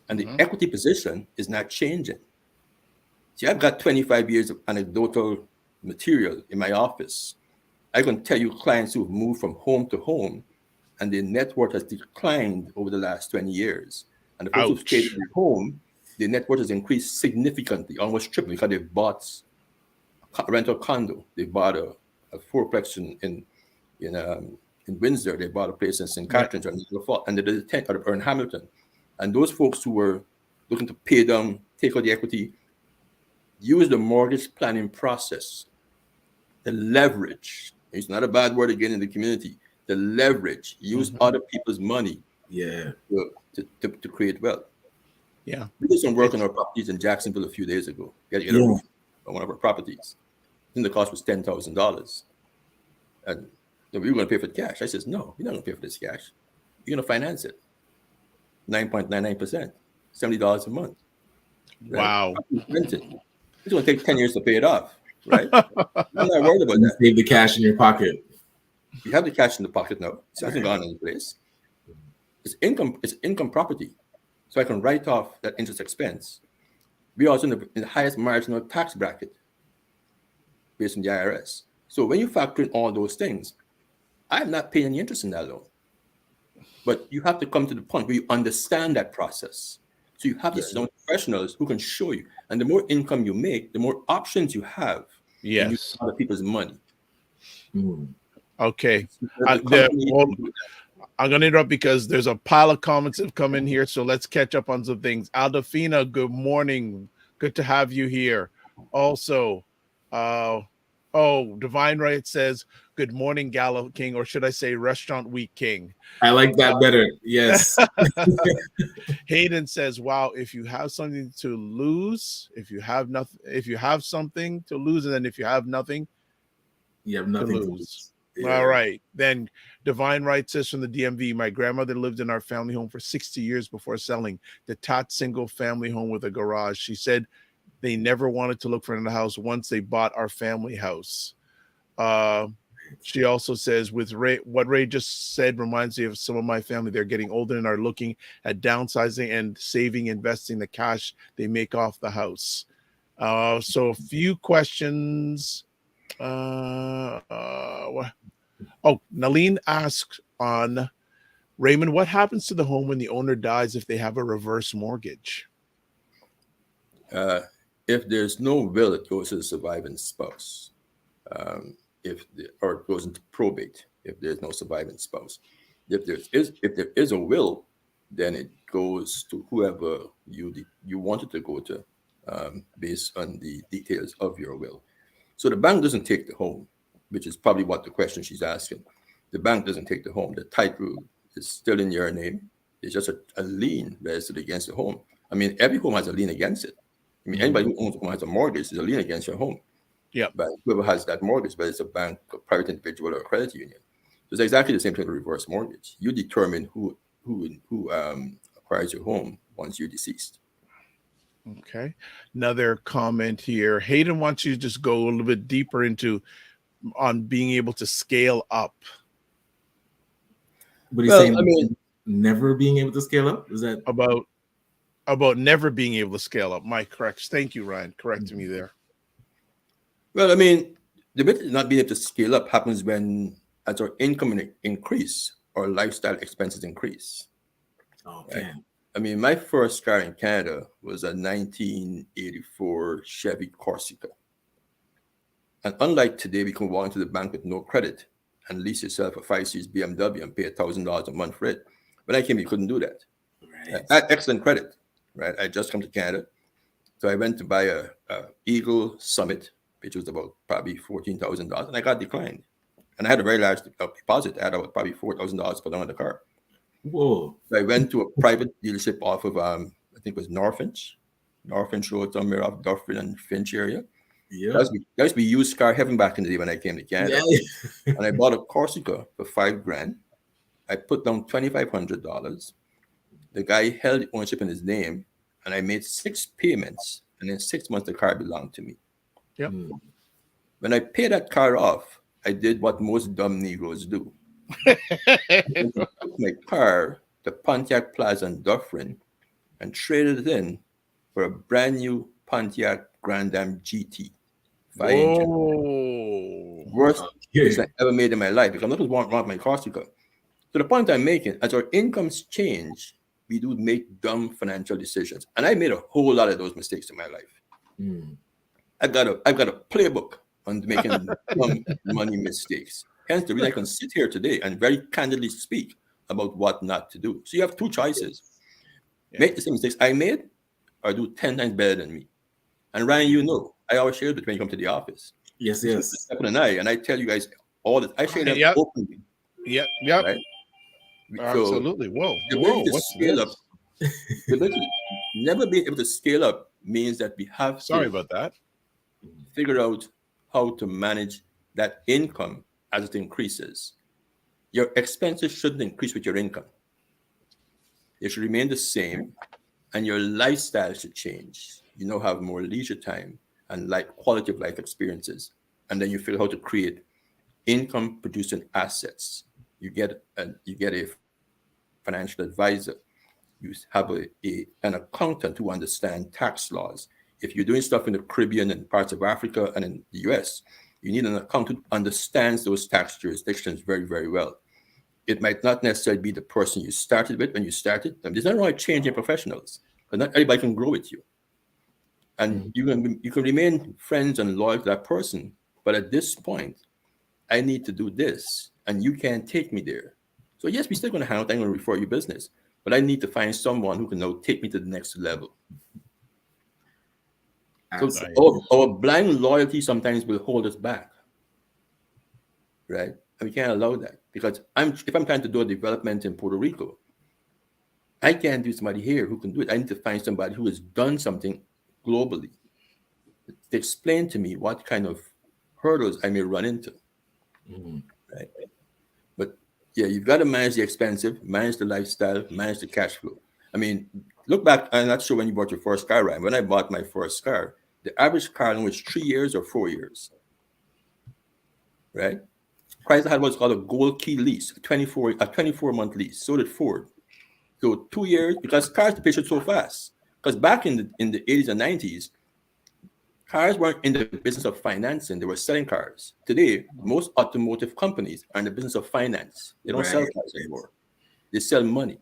And the equity position is not changing. See, I've got 25 years of anecdotal material in my office. I can tell you clients who have moved from home to home, and their net worth has declined over the last 20 years. And the folks who've stayed in their home, their net worth has increased significantly, almost triple, because they've bought a rental condo. They bought a fourplex in Windsor. They bought a place in St. Catharines and they did a tent or in Hamilton. And those folks who were looking to pay down, take out the equity, use the mortgage planning process, the leverage. It's not a bad word again in the community. The leverage, use other people's money, to create wealth. Yeah, we did some work on our properties in Jacksonville a few days ago. We had to get a roof on one of our properties. I think the cost was $10,000, and we were going to pay for the cash. I says, no, you're not going to pay for this cash. You're going to finance it. 9.99%, $70 a month. Right? Wow. It's going to take 10 years to pay it off, right? I'm not worried about that. Save the cash in your pocket. You have the cash in the pocket now. It hasn't gone any place. It's income property. So I can write off that interest expense. We're also in the highest marginal tax bracket based on the IRS. So when you factor in all those things, I'm not paying any interest in that loan. But you have to come to the point where you understand that process. So you have to sit down with professionals who can show you. And the more income you make, the more options you have. Yes. And you use other people's money. Okay. I'm going to interrupt because there's a pile of comments that have come in here. So let's catch up on some things. Aldafina, good morning. Good to have you here. Also, Divine Right says, good morning, Gala King, or should I say Restaurant Week King? I like that better. Yes. Hayden says, wow, if you have something to lose, if you have something to lose, and then if you have nothing, you have nothing to lose. Yeah. All right. Then Divine Right says from the DMV, my grandmother lived in our family home for 60 years before selling. Detached single family home with a garage. She said they never wanted to look for another house once they bought our family house. She also says, with Ray, what Ray just said reminds me of some of my family. They're getting older and are looking at downsizing and saving, investing the cash they make off the house. So a few questions. Nalene asks on Raymond, what happens to the home when the owner dies if they have a reverse mortgage? If there's no will, it goes to the surviving spouse. Or it goes into probate if there's no surviving spouse. If there is a will, then it goes to whoever you wanted to go to, based on the details of your will. So the bank doesn't take the home, which is probably what the question she's asking. The bank doesn't take the home. The title is still in your name. It's just a lien registered against the home. I mean, every home has a lien against it. I mean, anybody who owns a home has a mortgage is a lien against your home. Yeah. But whoever has that mortgage, whether it's a bank, a private individual, or a credit union. So it's exactly the same thing with a reverse mortgage. You determine who acquires your home once you're deceased. Okay. Another comment here. Hayden wants you to just go a little bit deeper into on being able to scale up. But he's saying never being able to scale up? Is that about never being able to scale up? Mike corrects. Thank you, Ryan. Correcting me there. Well, I mean, the bit of not being able to scale up happens when, as our income increase, our lifestyle expenses increase. Okay. Right? I mean, my first car in Canada was a 1984 Chevy Corsica. And unlike today, we can walk into the bank with no credit and lease yourself a 5 Series BMW and pay $1,000 a month for it. When I came, you couldn't do that. Right. I had excellent credit, right? I just come to Canada. So I went to buy a Eagle Summit, which was about probably $14,000, and I got declined. And I had a very large deposit. I had about probably $4,000 put on the car. Whoa. So I went to a private dealership off of, I think it was Norfinch Road, somewhere off Dufferin and Finch area. Yeah. That used to be used car heaven back in the day when I came to Canada. Yeah. And I bought a Corsica for $5,000. I put down $2,500. The guy held ownership in his name, and I made 6 payments. And in 6 months, the car belonged to me. Yep. When I paid that car off, I did what most dumb Negroes do. I took my car to Pontiac Plaza in Dufferin and traded it in for a brand new Pontiac Grand Am GT 5-inch. Worst decision I ever made in my life, because I'm not just want my Corsica. So the point I'm making, as our incomes change, we do make dumb financial decisions. And I made a whole lot of those mistakes in my life. I've got a playbook on making dumb money mistakes. Hence the reason I can sit here today and very candidly speak about what not to do. So you have 2 choices. Yeah. Make the same mistakes I made or do 10 times better than me. And Ryan, you know, I always share it when you come to the office. Yes. And I tell you guys all this. I share them openly. Yep. Right? Absolutely. Whoa. Scale up. Never being able to scale up means that we have to figure out how to manage that income as it increases. Your expenses shouldn't increase with your income. They should remain the same, and your lifestyle should change. You now have more leisure time and quality of life experiences. And then you figure out how to create income producing assets. You get a financial advisor. You have an accountant who understands tax laws. If you're doing stuff in the Caribbean and parts of Africa and in the US, you need an accountant who understands those tax jurisdictions very, very well. It might not necessarily be the person you started with when you started. There's nothing wrong with changing professionals, but not everybody can grow with you. And you can remain friends and loyal to that person. But at this point, I need to do this, and you can't take me there. So yes, we're still going to hang out. I'm going to refer you business, but I need to find someone who can now take me to the next level. So our blind loyalty sometimes will hold us back, right? And we can't allow that, because if I'm trying to do a development in Puerto Rico, I can't do somebody here who can do it. I need to find somebody who has done something globally to explain to me what kind of hurdles I may run into. right? But yeah, you've got to manage the expensive, manage the lifestyle, manage the cash flow. I mean, look back. I'm not sure when you bought your first car, Ryan. When I bought my first car, the average car loan was 3 years or 4 years, right? Chrysler had what's called a gold key lease, a 24-month lease. So did Ford. So 2 years, because cars depreciate so fast. Because back in the 80s and 90s, cars weren't in the business of financing, they were selling cars. Today, most automotive companies are in the business of finance. They don't sell cars anymore. They sell money,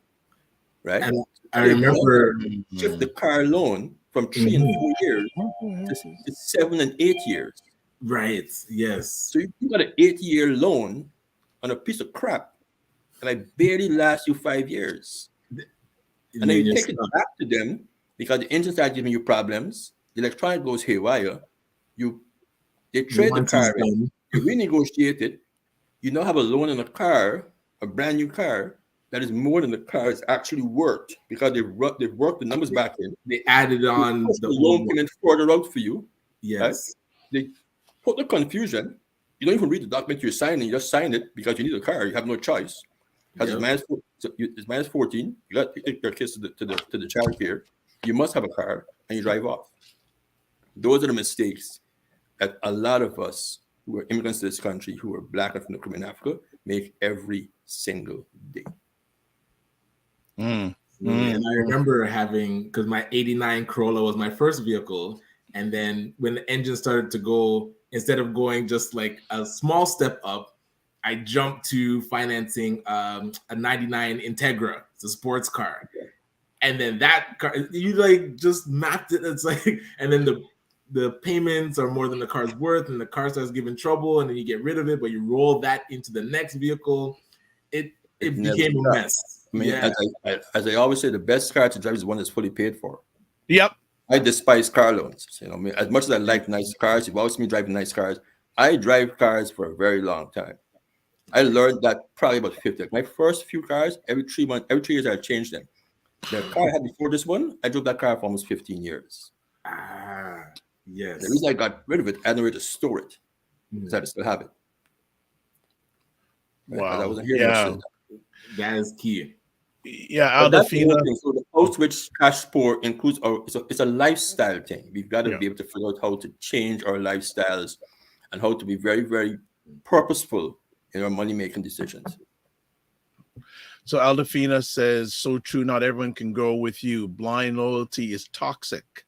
right? And So I remember shift the car loan from 3 and 4 years to 7 and 8 years. Right. Yes. So you got an 8-year loan on a piece of crap, and I barely last you 5 years. And then you take it back to them because the engine starts giving you problems. The electronic goes haywire. They trade the car in, you renegotiate it. You now have a loan on a car, a brand new car, that is more than the car is actually worth because they've worked the numbers back in. They added on the loan payment further out for you. Yes. Right? They put the confusion. You don't even read the document you're signing. You just sign it because you need a car. You have no choice. Because it's minus 14. You got to take your kids to the child care. You must have a car, and you drive off. Those are the mistakes that a lot of us who are immigrants to this country, who are Black and from the Caribbean Africa, make every single day. And I remember having, because my '89 Corolla was my first vehicle, and then when the engine started to go, instead of going just like a small step up, I jumped to financing a '99 Integra. It's a sports car. And then that car, you like just mapped it. It's like, and then the payments are more than the car's worth, and the car starts giving trouble, and then you get rid of it, but you roll that into the next vehicle. It became a mess. I mean, as I always say, the best car to drive is one that's fully paid for. Yep. I despise car loans. You know, I mean, as much as I like nice cars, you've always seen me driving nice cars. I drive cars for a very long time. I learned that probably about 50. My first few cars, every 3 years I changed them. The car I had before this one, I drove that car for almost 15 years. Yes. The reason I got rid of it, I had nowhere to store it. So I still have it. Right? Wow. I wasn't here that is key. Yeah, Aldafina. So the post-rich cash poor includes it's a lifestyle thing. We've got to be able to figure out how to change our lifestyles and how to be very, very purposeful in our money-making decisions. So Aldafina says, so true, not everyone can grow with you. Blind loyalty is toxic.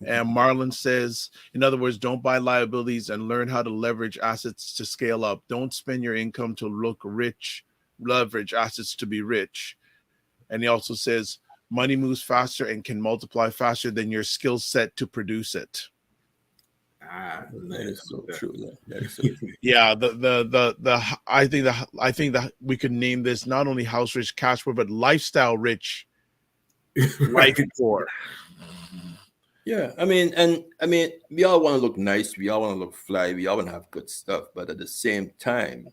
And Marlon says, in other words, don't buy liabilities and learn how to leverage assets to scale up. Don't spend your income to look rich, leverage assets to be rich. And he also says, money moves faster and can multiply faster than your skill set to produce it. That is so true. That is so true. Yeah, I think that we could name this not only house rich, cash poor, but lifestyle rich, life poor. Yeah, I mean, we all want to look nice, we all want to look fly, we all want to have good stuff, but at the same time,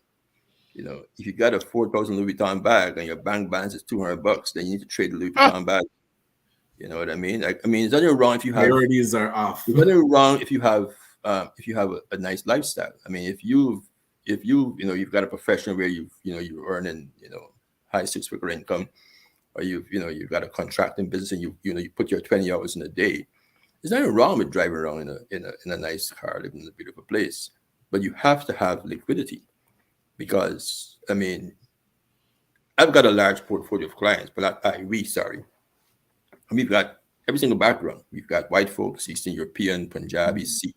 you know, if you got a 4,000 Louis Vuitton bag and your bank balance is $200, then you need to trade the Louis Vuitton bag. You know what I mean? Is nothing wrong if you have priorities are off. There's nothing wrong if you have a nice lifestyle. I mean, if you've got a profession where you're earning high six-figure income, or you've got a contracting business and you put your 20 hours in a day. There's nothing wrong with driving around in a nice car, living in a beautiful place, but you have to have liquidity, because I mean, I've got a large portfolio of clients, but we've got every single background. We've got white folks, Eastern European, Punjabi, Sikh,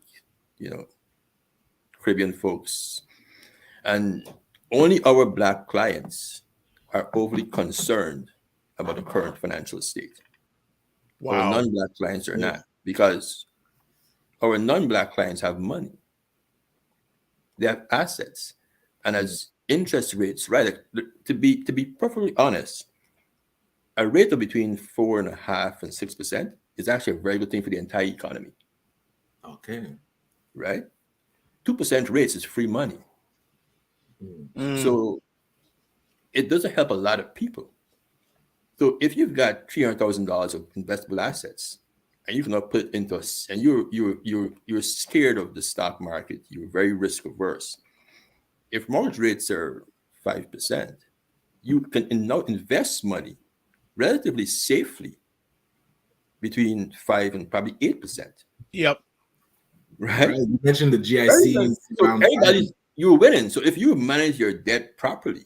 Caribbean folks, and only our Black clients are overly concerned about the current financial state. Wow. Our non-Black clients are not, because our non-Black clients have money. They have assets. And as interest rates, right, to be perfectly honest, a rate of between 4.5% and 6% is actually a very good thing for the entire economy. Okay. Right? 2% rates is free money. So it doesn't help a lot of people. So if you've got $300,000 of investable assets and you cannot put it into and you're scared of the stock market, you're very risk averse, if mortgage rates are 5%, you can now invest money relatively safely between 5 and probably 8%. Yep. Right? You mentioned the Very GIC. nice. So everybody, you're winning. So if you manage your debt properly,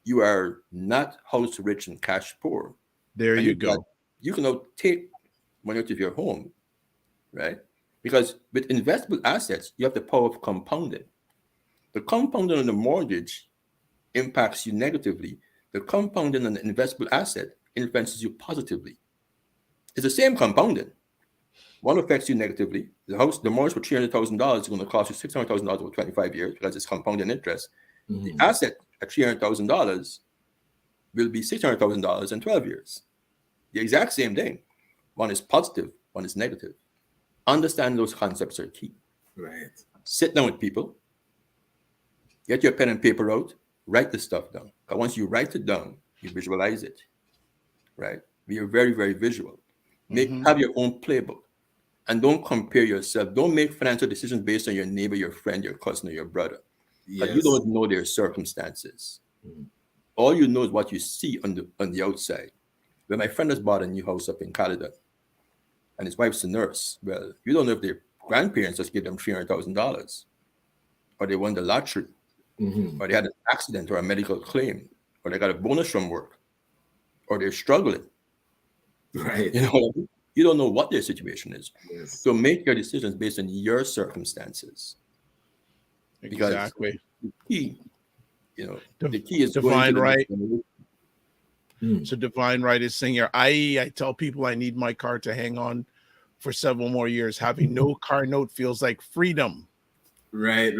you are not house rich and cash poor. There And you go. you can now take money out of your home, right? Because with investable assets, you have the power of compounding. The compounding on the mortgage impacts you negatively. The compounding on the investable asset influences you positively. It's the same compounding. One affects you negatively. The mortgage for $300,000 is going to cost you $600,000 over 25 years because it's compounding interest. The asset at $300,000 will be $600,000 in 12 years. The exact same thing. One is positive, one is negative. Understand those concepts are key. Right. Sit down with people. Get your pen and paper out. Write the stuff down. Because once you write it down, you visualize it. Right? We are very, very visual. Have your own playbook. And don't compare yourself. Don't make financial decisions based on your neighbor, your friend, your cousin, or your brother. Because you don't know their circumstances. All you know is what you see on the outside. When my friend has bought a new house up in Canada, and his wife's a nurse, well, you don't know if their grandparents just gave them $300,000, or they won the lottery, or they had an accident or a medical claim, or they got a bonus from work, or they're struggling. Right. You know what I mean? You don't know what their situation is. Yes. So make your decisions based on your circumstances. Exactly. The key, the key is divine right. Mm. So divine right is saying here, I tell people I need my car to hang on for several more years. Having no car note feels like freedom. Right.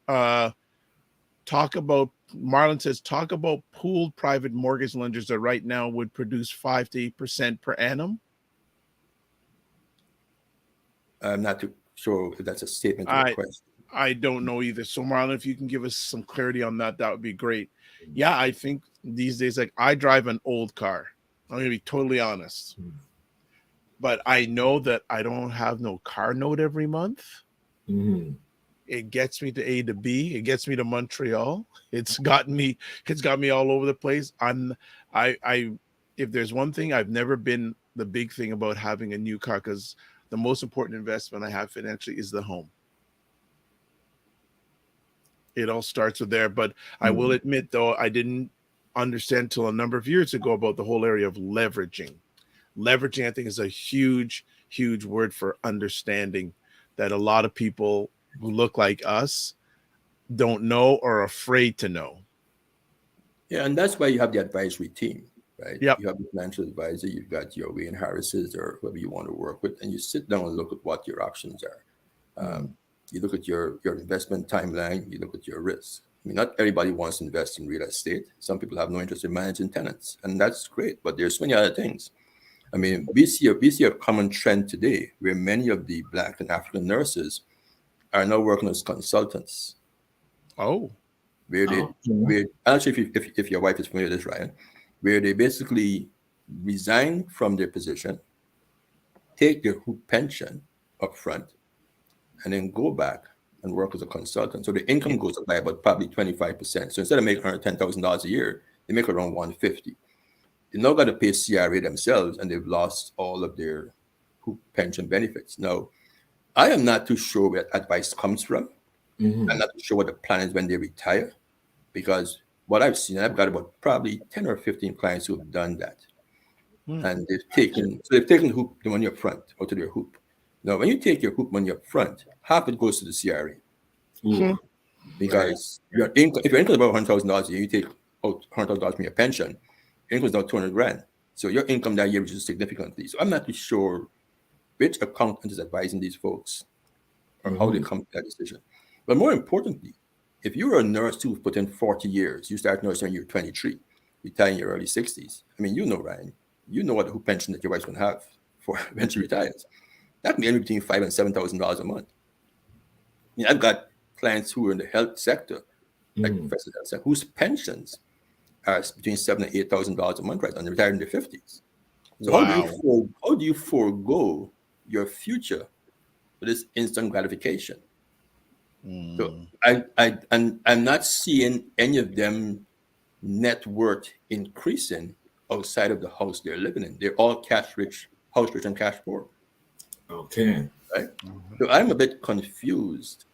Marlon says, talk about pooled private mortgage lenders that right now would produce 5 to 8% per annum. I'm not too sure if that's a statement or a question. I don't know either. So Marlon, if you can give us some clarity on that, that would be great. Yeah, I think these days, like, I drive an old car. I'm gonna be totally honest. But I know that I don't have no car note every month. It gets me to A to B. It gets me to Montreal. It's got me all over the place. If there's one thing, I've never been the big thing about having a new car, because the most important investment I have financially is the home. It all starts with there. But I will admit, though, I didn't understand till a number of years ago about the whole area of leveraging. Leveraging, I think, is a huge, huge word for understanding that a lot of people who look like us don't know or are afraid to know. Yeah, and that's why you have the advisory team, right? Yep. You have the financial advisor, you've got your Wayne Harris's or whoever you want to work with, and you sit down and look at what your options are. You look at your investment timeline, you look at your risk. I mean, not everybody wants to invest in real estate. Some people have no interest in managing tenants, and that's great, but there's many other things. I mean, we see a common trend today where many of the Black and African nurses are now working as consultants. Oh. Actually, if your wife is familiar with this, Ryan, where they basically resign from their position, take their hoop pension up front, and then go back and work as a consultant. So the income goes up by about probably 25%. So instead of making $110,000 a year, they make around $150,000. They now got to pay CRA themselves, and they've lost all of their hoop pension benefits. Now, I am not too sure where advice comes from. I'm not too sure what the plan is when they retire, because what I've seen, I've got about probably 10 or 15 clients who have done that. And they've taken the money up front out of their hoop. Now, when you take your hoop money up front, half it goes to the CRA. Because your income, if your income is about $100,000 a year, you take out $100,000 from your pension, your income is now $200,000. So your income that year reduces significantly. So I'm not too sure which accountant is advising these folks or how they come to that decision. But more importantly, if you're a nurse who's put in 40 years, you start nursing when you're 23, retire in your early 60s. I mean, Ryan, you know what the hoop pension that your wife's going to have for when she retires. That can be anywhere between $5,000 and $7,000 a month. I mean, I've got clients who are in the health sector, like professors health sector, whose pensions are between $7,000 and $8,000 a month right now, and they're retired in their 50s. So how do you forego your future for this instant gratification? So I'm not seeing any of them net worth increasing outside of the house they're living in. They're all cash rich, house rich and cash poor, Okay. right? So I'm a bit confused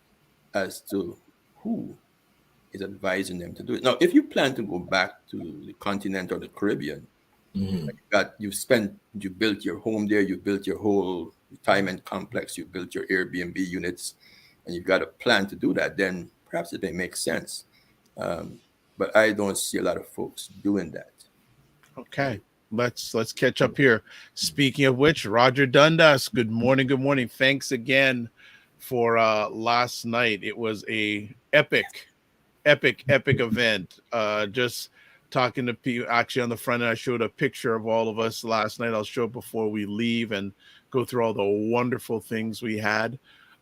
as to who is advising them to do it. Now, if you plan to go back to the continent or the Caribbean, you built your home there, you built your whole retirement complex, you built your Airbnb units, and you've got a plan to do that, then perhaps it may make sense. But I don't see a lot of folks doing that. Okay. Let's catch up here. Speaking of which, Roger Dundas, good morning. Good morning. Thanks again for last night. It was a epic event. Just talking to people actually on the front end. I showed a picture of all of us last night. I'll show it before we leave and go through all the wonderful things we had.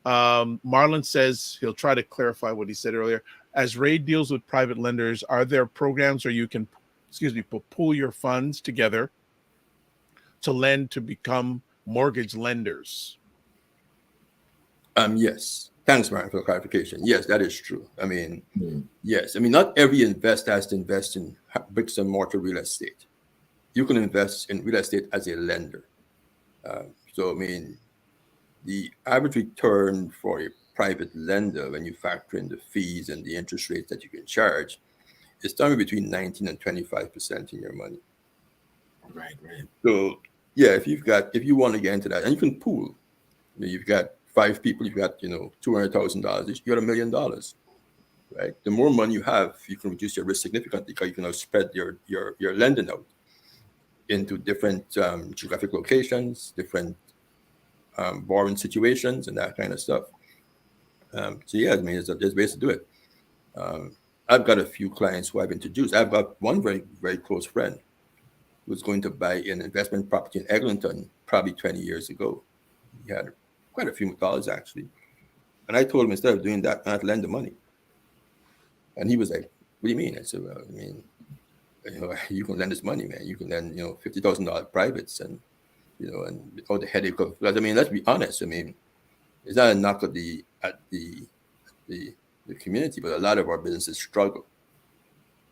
Marlon says he'll try to clarify what he said earlier. As Ray deals with private lenders, are there programs where you can pool your funds together to lend to become mortgage lenders? Yes. Thanks, Ryan, for the clarification. Yes, that is true. I mean, yes. I mean, not every investor has to invest in bricks and mortar real estate. You can invest in real estate as a lender. So, I mean, the average return for a private lender, when you factor in the fees and the interest rates that you can charge, is somewhere between 19 and 25% in your money. Right. So, yeah, if you want to get into that, and you can pool, you've got 5 people, you've got, $200,000, you got $1 million, right? The more money you have, you can reduce your risk significantly because you can now spread your lending out into different geographic locations, different borrowing situations, and that kind of stuff. So yeah, I mean, there's ways to do it. I've got a few clients who I've introduced. I've got one very, very close friend who's going to buy an investment property in Eglinton probably 20 years ago. He had quite a few dollars, actually. And I told him, instead of doing that, I'd lend the money. And he was like, what do you mean? I said, well, I mean, you can lend this money, man. You can lend, $50,000 privates and without the headache of, because, I mean, let's be honest. I mean, it's not a knock at the community, but a lot of our businesses struggle.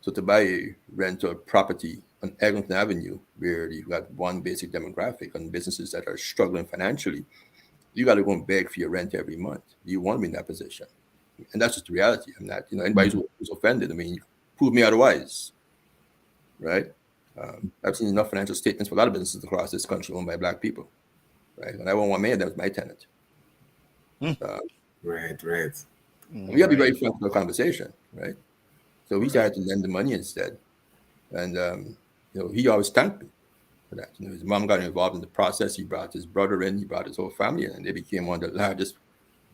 So to buy a rental property on Eglinton Avenue, where you've got one basic demographic and businesses that are struggling financially, you got to go and beg for your rent every month. You want to be in that position. And that's just the reality. I'm not, anybody who's offended, I mean, you prove me otherwise, right? I've seen enough financial statements for a lot of businesses across this country owned by Black people, right? And I won't want many of them as my tenant. Right. We got to be very frank with the conversation, right? So we started to lend the money instead. And, he always thanked me for that. His mom got involved in the process. He brought his brother in, he brought his whole family in, and they became one of the largest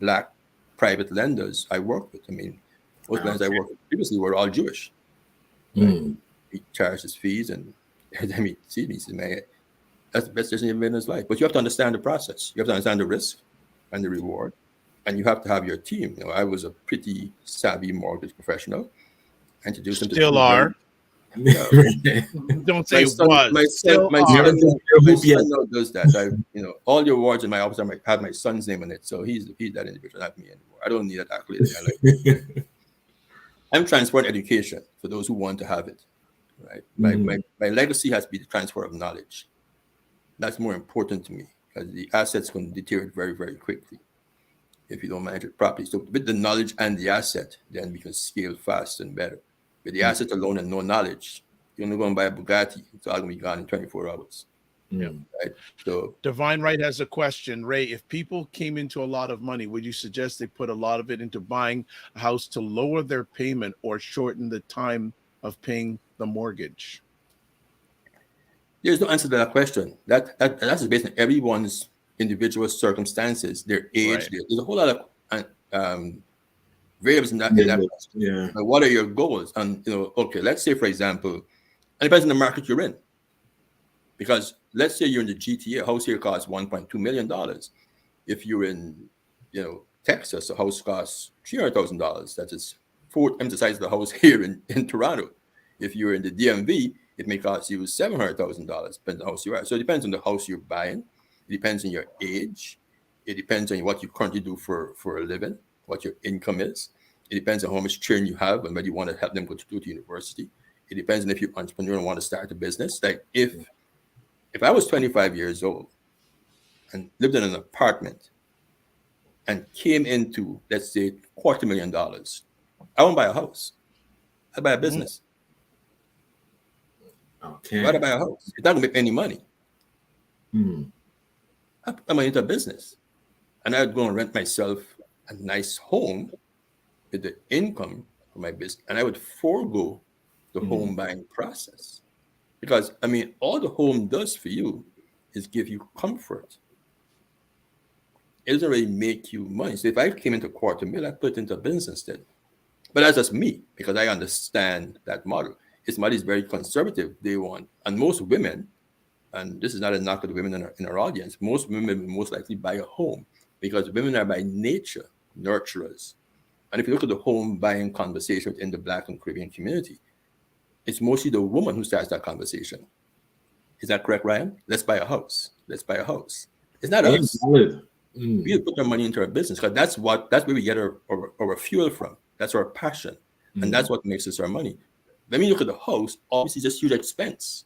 Black private lenders I worked with. I mean, most lenders I worked with previously were all Jewish. Right? He charged his fees, and then he said, man, that's the best decision he ever made in his life. But you have to understand the process. You have to understand the risk and the reward. And you have to have your team. I was a pretty savvy mortgage professional. I introduced him to still are. Don't say was. My son now does that. All the awards in my office have my son's name on it. So he's that individual, not me anymore. I don't need that accolade in my life. I'm transferring education for those who want to have it. Right. My legacy has to be the transfer of knowledge. That's more important to me because the assets can deteriorate very, very quickly if you don't manage it properly. So with the knowledge and the asset, then we can scale fast and better. With the asset alone and no knowledge, you're only going to buy a Bugatti. It's all going to be gone in 24 hours. Yeah. Right. So Divine Right has a question. Ray, if people came into a lot of money, would you suggest they put a lot of it into buying a house to lower their payment or shorten the time of paying the mortgage? There's no answer to that question. That's based on everyone's individual circumstances, their age. Right. There's a whole lot of variables in that question. Yeah. But what are your goals? And okay, let's say, for example, and it depends on the market you're in. Because let's say you're in the GTA, a house here costs $1.2 million. If you're in, Texas, a house costs $300,000. That is 4 times the size of the house here in Toronto. If you're in the DMV, it may cost you $700,000, depends on the house you are. So it depends on the house you're buying. It depends on your age. It depends on what you currently do for a living. what your income is. It depends on how much children you have and whether you want to help them go to university. It depends on if you're an entrepreneur and want to start a business. Like if I was 25 years old and lived in an apartment and came into, let's say, $250,000, I won't buy a house. I buy a business. Okay. Why do I buy a house? It's not going to make any money. I'm going into a business. And I'd go and rent myself a nice home with the income from my business. And I would forego the home buying process. Because, I mean, all the home does for you is give you comfort. It doesn't really make you money. So if I came into $250,000, I put it into a business instead. But that's just me, because I understand that model. His model is very conservative. They want, and most women, and this is not a knock at the women in our audience, most women will most likely buy a home because women are by nature nurturers. And if you look at the home buying conversation within the Black and Caribbean community, it's mostly the woman who starts that conversation. Is that correct, Ryan? Let's buy a house. Let's buy a house. It's not us. We put our money into our business because that's where we get our fuel from. That's our passion. And that's what makes us our money. When you look at the house, obviously it's just huge expense.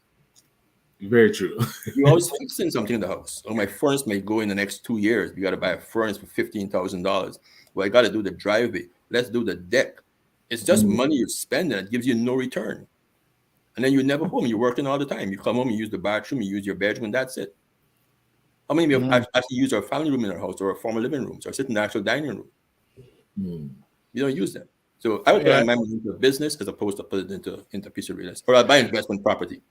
Very true. You always fixing something in the house. Oh, my furnace may go in the next 2 years. We got to buy a furnace for $15,000. Well, I got to do the driveway. Let's do the deck. It's just money you spend and it gives you no return. And then you're never home. You're working all the time. You come home, you use the bathroom, you use your bedroom, and that's it. How many of you actually use our family room in our house or our formal living rooms or sit in the actual dining room? You don't use them. So I would put my money into a business as opposed to put it into a piece of real estate. Or I buy investment property.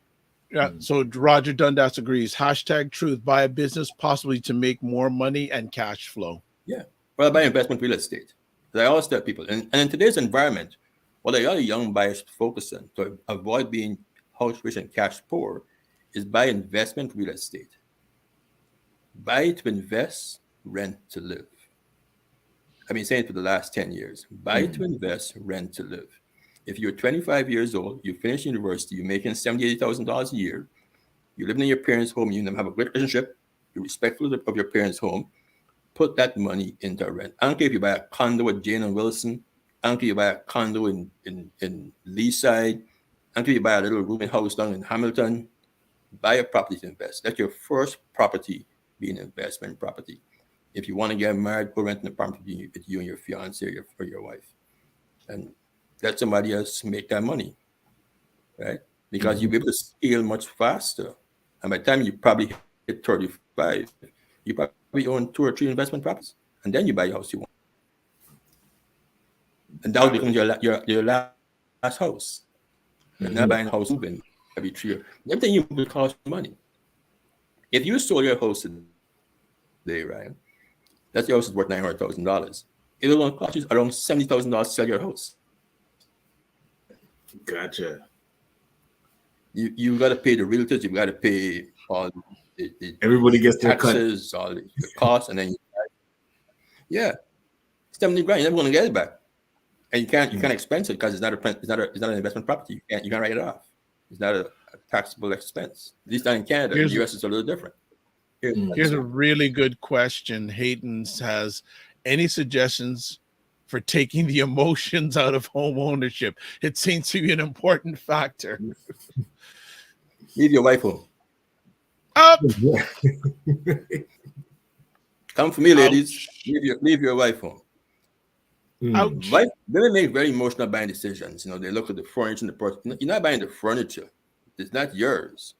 Yeah. So Roger Dundas agrees. #truth. Buy a business possibly to make more money and cash flow. Yeah. Or I buy investment real estate. I always tell people, and in today's environment, what a lot of young buyers focus on to avoid being house rich and cash poor is buy investment real estate. Buy to invest, rent to live. I've been saying it for the last 10 years. Buy to invest, rent to live. If you're 25 years old, you finish university, you're making $70,000, $80,000 a year, you're living in your parents' home, you have a great relationship, you're respectful of your parents' home, put that money into rent. I don't care if you buy a condo with Jane and Wilson. I don't care if you buy a condo in Leaside. I don't care if you buy a little rooming house down in Hamilton. Buy a property to invest. Let your first property be an investment property. If you want to get married, go rent an apartment with you and your fiance or your wife. And let somebody else make that money, right? Because you'll be able to scale much faster. And by the time you probably hit 35, you probably own 2 or 3 investment properties. And then you buy your house you want. And that will become your last house. You're not buying a house moving every 3 years. Everything you will cost money. If you sold your house today, Ryan, that your house is worth $900,000. It will cost you around $70,000 to sell your house. Gotcha. You got to pay the realtors. You got to pay all the everybody gets their taxes, all the costs, and then $70,000. You're never going to get it back, and you can't expense it because it's not an investment property. You can't write it off. It's not a taxable expense. At least not in Canada. In the US, it's a little different. Here's a really good question. Hayden has any suggestions for taking the emotions out of home ownership? It seems to be an important factor. Leave your wife home. Up. Come for me, ladies. Leave your wife home. Women make very emotional buying decisions. They look at the furniture and the person. You're not buying the furniture. It's not yours.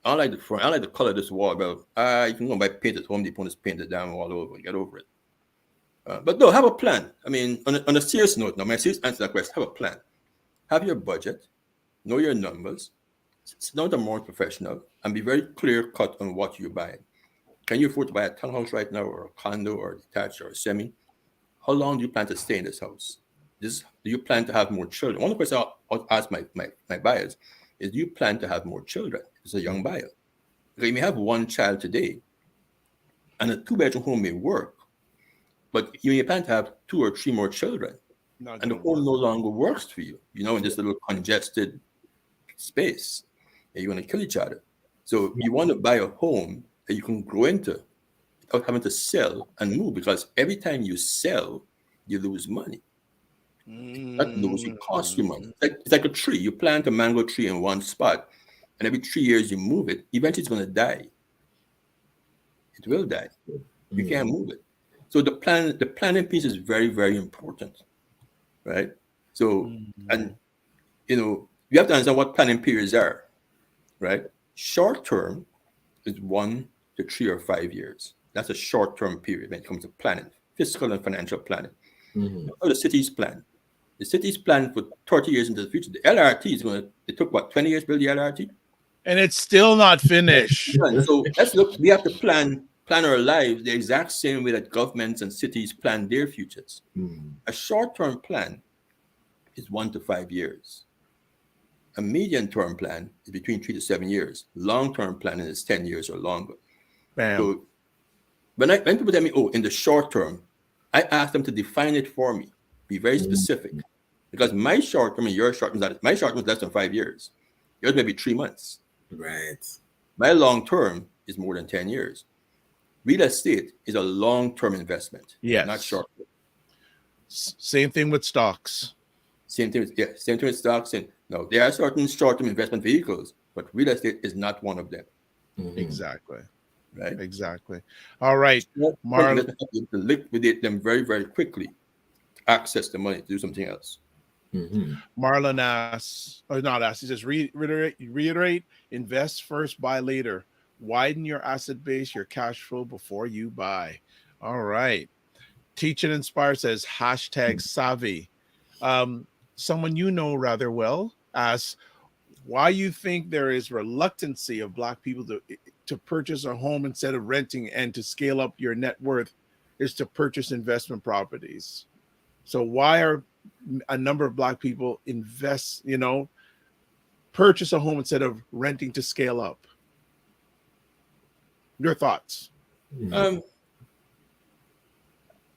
I don't like the front. I don't like the color of this wall. But you can go and buy paint at Home Depot and just paint it down all over. Get over it. But no, have a plan. I mean, on a serious note, now my serious answer to that question: have a plan. Have your budget. Know your numbers. Sit down with a mortgage professional and be very clear cut on what you're buying. Can you afford to buy a townhouse right now, or a condo, or a detached, or a semi? How long do you plan to stay in this house? Do you plan to have more children? One of the questions I'll ask my buyers is, do you plan to have more children? As a young buyer, you may have one child today, and a 2-bedroom home may work, but you may plan to have 2 or 3 more children, and the home no longer works for you. In this little congested space, and you're going to kill each other. So you want to buy a home that you can grow into without having to sell and move, because every time you sell, you lose money. That lose, it costs you money. Mm. It's like a tree. You plant a mango tree in one spot, and every 3 years you move it. Eventually, it's going to die. It will die. You can't move it. So the planning piece is very, very important, right? So, and you have to understand what planning periods are, right? Short term is 1 to 3 or 5 years. That's a short term period when it comes to planning, fiscal and financial planning. How the cities plan. The cities plan for 30 years into the future. The LRT is going to, it took what, 20 years to build the LRT? And it's still not finished. So let's look, we have to plan our lives the exact same way that governments and cities plan their futures. A short-term plan is 1 to 5 years. A medium-term plan is between 3 to 7 years. Long-term planning is 10 years or longer. Bam. So when people tell me, oh, in the short term, I ask them to define it for me. Be very specific. Because my short term and your short term, my short term is less than 5 years. Yours may be 3 months. Right. My long term is more than 10 years. Real estate is a long-term investment, not short term. Same thing with stocks. Same thing with stocks. And no, there are certain short-term investment vehicles, but real estate is not one of them. Exactly. Right? Exactly. All right. Marlon, to liquidate them very, very quickly, access the money to do something else. Marlon asks, or not asks, he says, reiterate, invest first, buy later. Widen your asset base, your cash flow before you buy. All right. Teach and Inspire says, #savvy. Someone you know rather well asks, why you think there is reluctancy of Black people to purchase a home instead of renting, and to scale up your net worth is to purchase investment properties. So why are a number of Black people purchase a home instead of renting to scale up? Your thoughts?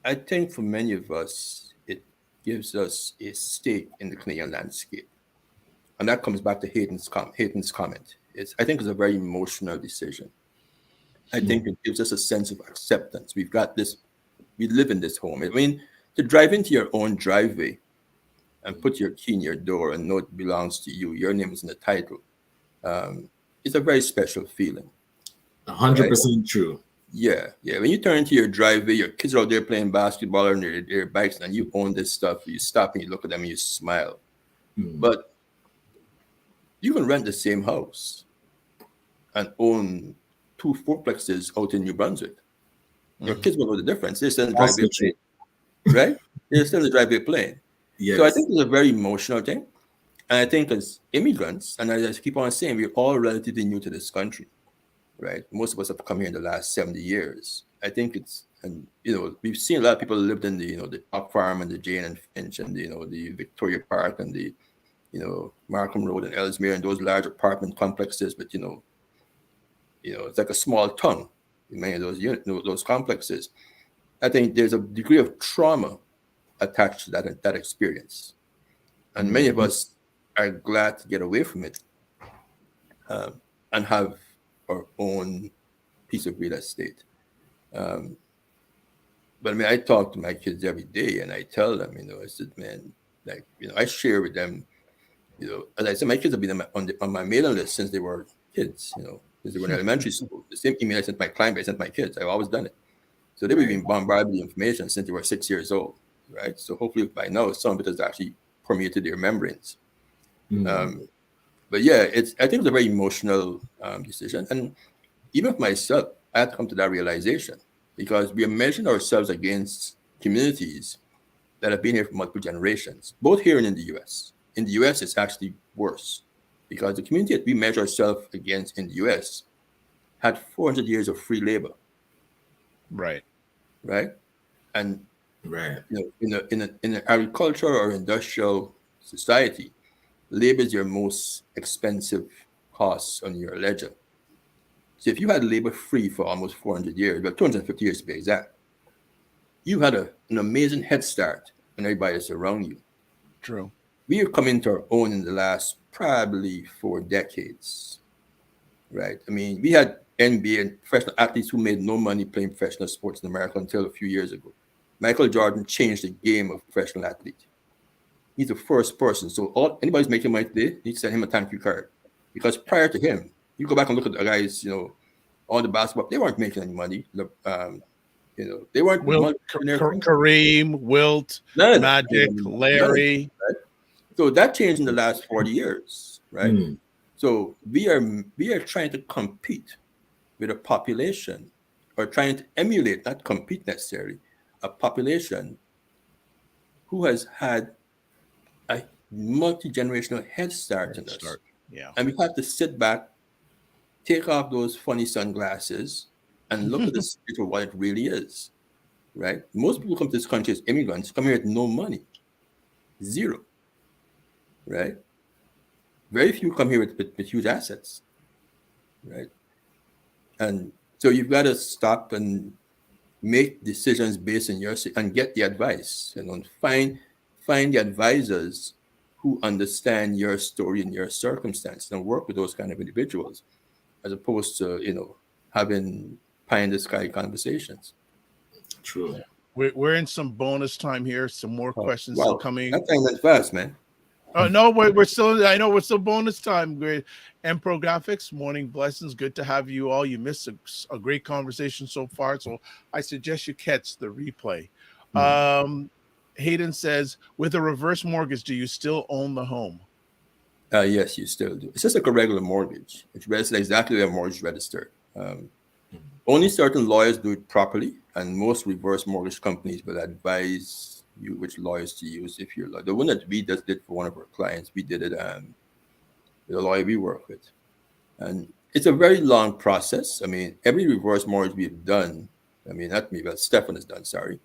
I think for many of us, it gives us a stake in the Canadian landscape. And that comes back to Hayden's comment. I think it's a very emotional decision. I think it gives us a sense of acceptance. We've got this, we live in this home. I mean, to drive into your own driveway and put your key in your door and know it belongs to you, your name is in the title, it's a very special feeling. 100% true. Yeah. When you turn into your driveway, your kids are out there playing basketball on their bikes, and you own this stuff. You stop and you look at them and you smile. But you can rent the same house and own 2 fourplexes out in New Brunswick. Your kids will know the difference. They're still in the driveway playing, right? They're still in the driveway playing. Yes. So I think it's a very emotional thing. And I think as immigrants, and as I keep on saying, we're all relatively new to this country, right? Most of us have come here in the last 70 years. I think it's, and we've seen a lot of people lived in the, the Top Farm and the Jane and Finch and the Victoria Park and the, Markham Road and Ellesmere and those large apartment complexes. But it's like a small town in many of those complexes. I think there's a degree of trauma attached to that experience, and many of us are glad to get away from it and have our own piece of real estate. But I mean, I talk to my kids every day, and I tell them, I said, man, like, I share with them, as I said, my kids have been on my mailing list since they were kids, since they were in elementary school. The same email I sent my client, I sent my kids. I've always done it. So they've been bombarded with information since they were 6 years old, right? So hopefully by now, some of it has actually permeated their membranes. But yeah, I think it's a very emotional decision. And even for myself, I had to come to that realization, because we are measuring ourselves against communities that have been here for multiple generations, both here and in the US. In the US, it's actually worse, because the community that we measure ourselves against in the US had 400 years of free labor. Right. And in an agricultural or industrial society, labor is your most expensive cost on your ledger. So if you had labor free for almost 400 years, about 250 years to be exact, you had an amazing head start on everybody that's around you. True. We have come into our own in the last probably 4 decades, right? I mean, we had NBA and professional athletes who made no money playing professional sports in America until a few years ago. Michael Jordan changed the game of professional athlete. He's the first person. So anybody's making money today needs to send him a thank you card. Because prior to him, you go back and look at the guys, all the basketball, they weren't making any money. They weren't Kareem, Wilt, Magic, Larry. Right? So that changed in the last 40 years, right? Mm. So we are trying to compete with a population, or trying to emulate, not compete necessarily, a population who has had a multi-generational head start in us. Yeah. And we have to sit back, take off those funny sunglasses, and look at the state of what it really is, right? Most people come to this country as immigrants, come here with no money. Zero, right? Very few come here with huge assets, right? And so you've got to stop and make decisions based on and get the advice, find the advisors who understand your story and your circumstance, and work with those kind of individuals, as opposed to having pie in the sky conversations. True. We're in some bonus time here. Some more questions still coming. That time went fast, man. No, we're still. I know we're still bonus time. Great. Empro Graphics, morning blessings. Good to have you all. You missed a great conversation so far, so I suggest you catch the replay. Hayden says, with a reverse mortgage, do you still own the home? Yes, you still do. It's just like a regular mortgage. It's registered exactly where a mortgage registered. Only certain lawyers do it properly, and most reverse mortgage companies will advise you which lawyers to use. If you're the one that we just did for one of our clients, we did it with a lawyer we work with, and it's a very long process. I mean, every reverse mortgage we've done, not me, but Stefan has done. Sorry.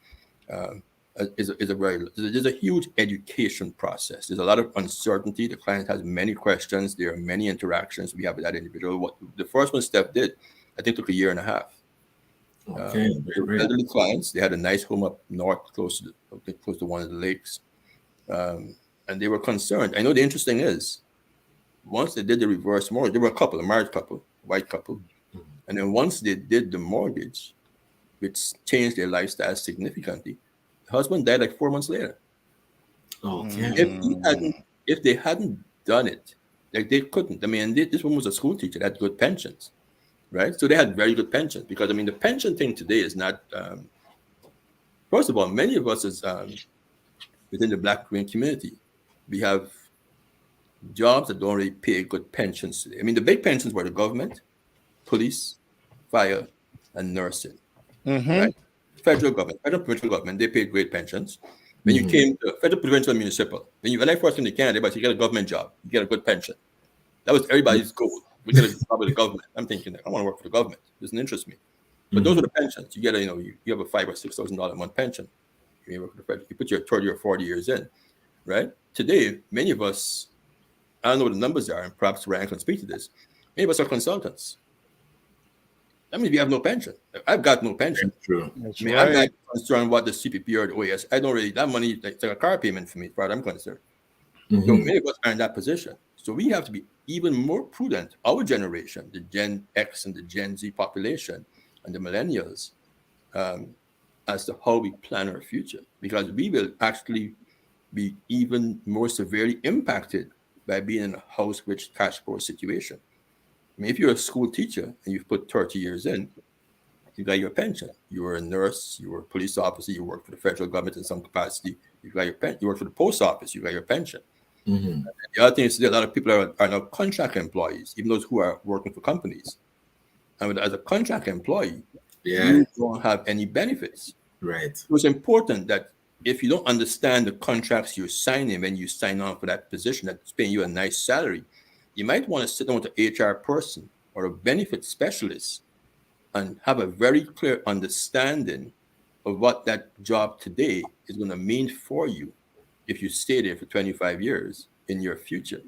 Is a huge education process. There's a lot of uncertainty. The client has many questions. There are many interactions we have with that individual. What the first one Steph did, I think, took a year and a half. Okay, elderly clients. They had a nice home up north, close to one of the lakes, and they were concerned. I know the interesting is, once they did the reverse mortgage, there were a married couple, white couple, and then once they did the mortgage, which changed their lifestyle significantly, the husband died like 4 months later. Okay. If they hadn't done it, like they couldn't. This woman was a school teacher, they had good pensions, right? So they had very good pensions, because the pension thing today is not. First of all, many of us is within the Black Korean community, we have jobs that don't really pay good pensions today. The big pensions were the government, police, fire, and nursing. Right? Federal provincial government, they paid great pensions. When you came to federal, provincial, municipal, when I first came to Canada, but you get a government job, you get a good pension. That was everybody's goal. We get a job with the government. I'm thinking, I want to work for the government. It doesn't interest me. But those are the pensions. You get you have a $5,000 or $6,000 a month pension. You work for the federal. You put your 30 or 40 years in, right? Today, many of us, I don't know what the numbers are, and perhaps Ryan can speak to this. Many of us are consultants. If you have no pension, I've got no pension. That's true. I'm not concerned what the CPP or the OAS. I don't really, that money, it's like a car payment for me, as far as I'm concerned. So many of us are in that position. So we have to be even more prudent. Our generation, the Gen X and the Gen Z population and the millennials, as to how we plan our future, because we will actually be even more severely impacted by being in a house-rich cash poor situation. If you're a school teacher and you've put 30 years in, you got your pension. You were a nurse, you were a police officer, you worked for the federal government in some capacity, you got your pension. You worked for the post office, you got your pension. The other thing is that a lot of people are now contract employees, even those who are working for companies. And as a contract employee, you don't have any benefits. Right. So it's important that if you don't understand the contracts you're signing when you sign on for that position that's paying you a nice salary, you might want to sit down with an HR person or a benefit specialist and have a very clear understanding of what that job today is going to mean for you if you stay there for 25 years in your future,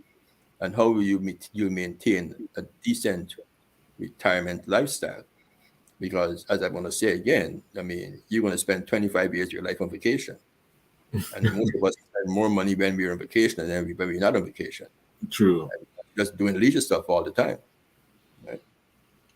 and how will you maintain a decent retirement lifestyle. Because as I want to say again, you're going to spend 25 years of your life on vacation. And most of us spend more money when we're on vacation than when we're not on vacation. True. Just doing leisure stuff all the time. Right?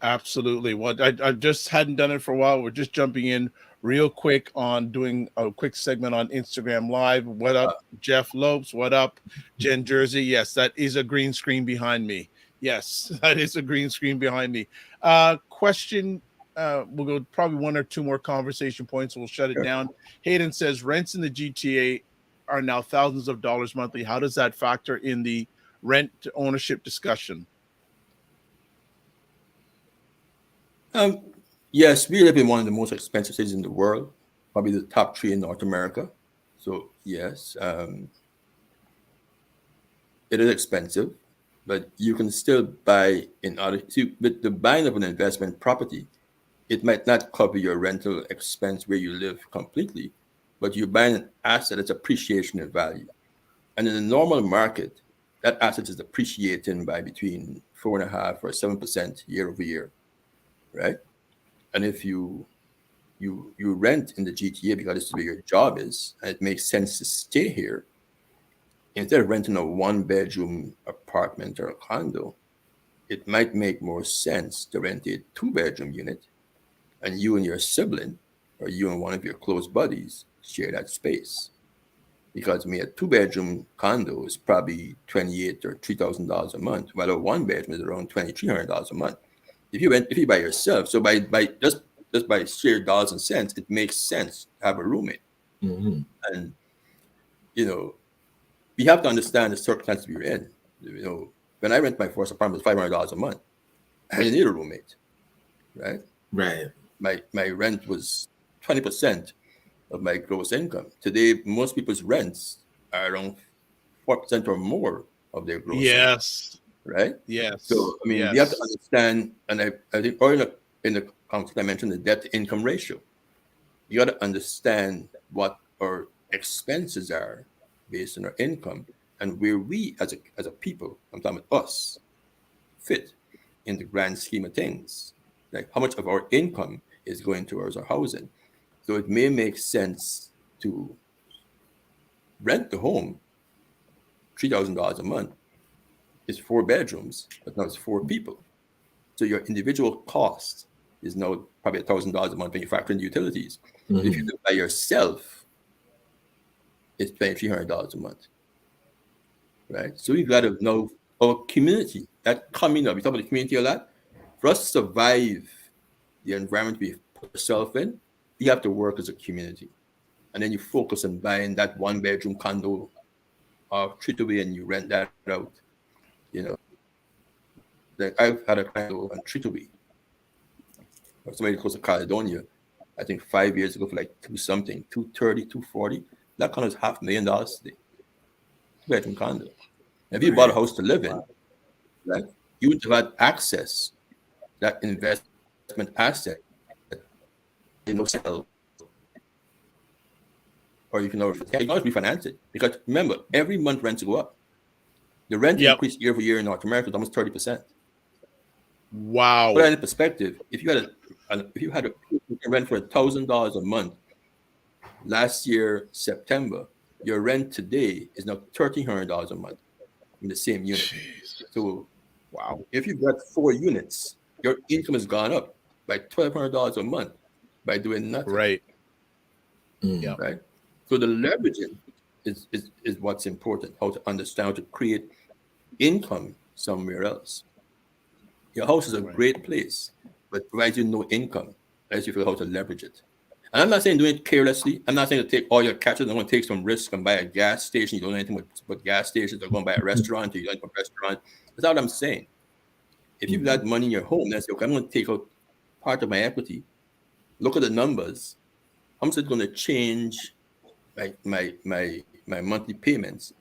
Absolutely. Well, I just hadn't done it for a while. We're just jumping in real quick on doing a quick segment on Instagram Live. What up, Jeff Lopes? What up, Jen Jersey? Yes, that is a green screen behind me. Yes, that is a green screen behind me. Question. We'll go probably one or two more conversation points. We'll shut it down. Hayden says rents in the GTA are now thousands of dollars monthly. How does that factor in the rent to ownership discussion? Yes, we live in one of the most expensive cities in the world, probably the top 3 in North America. So yes, it is expensive, but you can still buy in other. See, with the buying of an investment property, it might not cover your rental expense where you live completely, but you're buying an asset that's appreciation in value. And in the normal market, that asset is appreciating by between 4.5% or 7% year over year, right? And if you rent in the GTA because this is where your job is, and it makes sense to stay here, instead of renting a 1-bedroom apartment or a condo, it might make more sense to rent a 2-bedroom unit, and you and your sibling, or you and one of your close buddies, share that space. Because a 2-bedroom condo is probably $28,000 or $3,000 a month, while a 1-bedroom is around $2,300 a month. If you by yourself, so by just by sheer dollars and cents, it makes sense to have a roommate. Mm-hmm. And we have to understand the circumstances we're in. When I rent my first apartment, it was $500 a month. I didn't need a roommate, right? Right. My rent was 20% of my gross income. Today, most people's rents are around 4% or more of their gross income. Right? Yes. So, we have to understand, and I think earlier in the context I mentioned the debt to income ratio. You got to understand what our expenses are based on our income and where we as a people, I'm talking about us, fit in the grand scheme of things. Like how much of our income is going towards our housing. So it may make sense to rent the home $3,000 a month. It's 4 bedrooms, but now it's 4 people. So your individual cost is now probably $1,000 a month when you factor in the utilities. Mm-hmm. If you do it by yourself, it's paying $300 a month, right? So we've got to know our community, that coming up. We talk about the community a lot. For us to survive the environment we put ourselves in, we have to work as a community. And then you focus on buying that 1-bedroom condo or Tritowe and you rent that out. Like I've had a condo on Tritowe, or somebody close to Caledonia, I think 5 years ago for like 230, 240. That condo is $500,000 today. 2-bedroom condo. If you bought a house to live in, right, you would have had access that investment asset, sell, or you can always refinance it. Because remember, every month rents go up. The rent increase year over year in North America is almost 30%. Wow. Put that in perspective, if you had a rent for $1,000 a month last year, September, your rent today is now $1,300 a month in the same unit. Jeez. So, wow, if you've got 4 units, your income has gone up by $1,200 a month by doing nothing. Right. Yeah. Right. So the leveraging is what's important. How to understand how to create income somewhere else. Your house is a great place, but provides you no income unless you figure out how to leverage it. And I'm not saying do it carelessly. I'm not saying to take all your cash. I'm going to take some risk and buy a gas station. You don't know anything but gas stations. Or going to buy a restaurant. Or you don't know a restaurant. That's not what I'm saying. If you've got money in your home, that's okay. I'm going to take out part of my equity. Look at the numbers. How much is it going to change my monthly payments?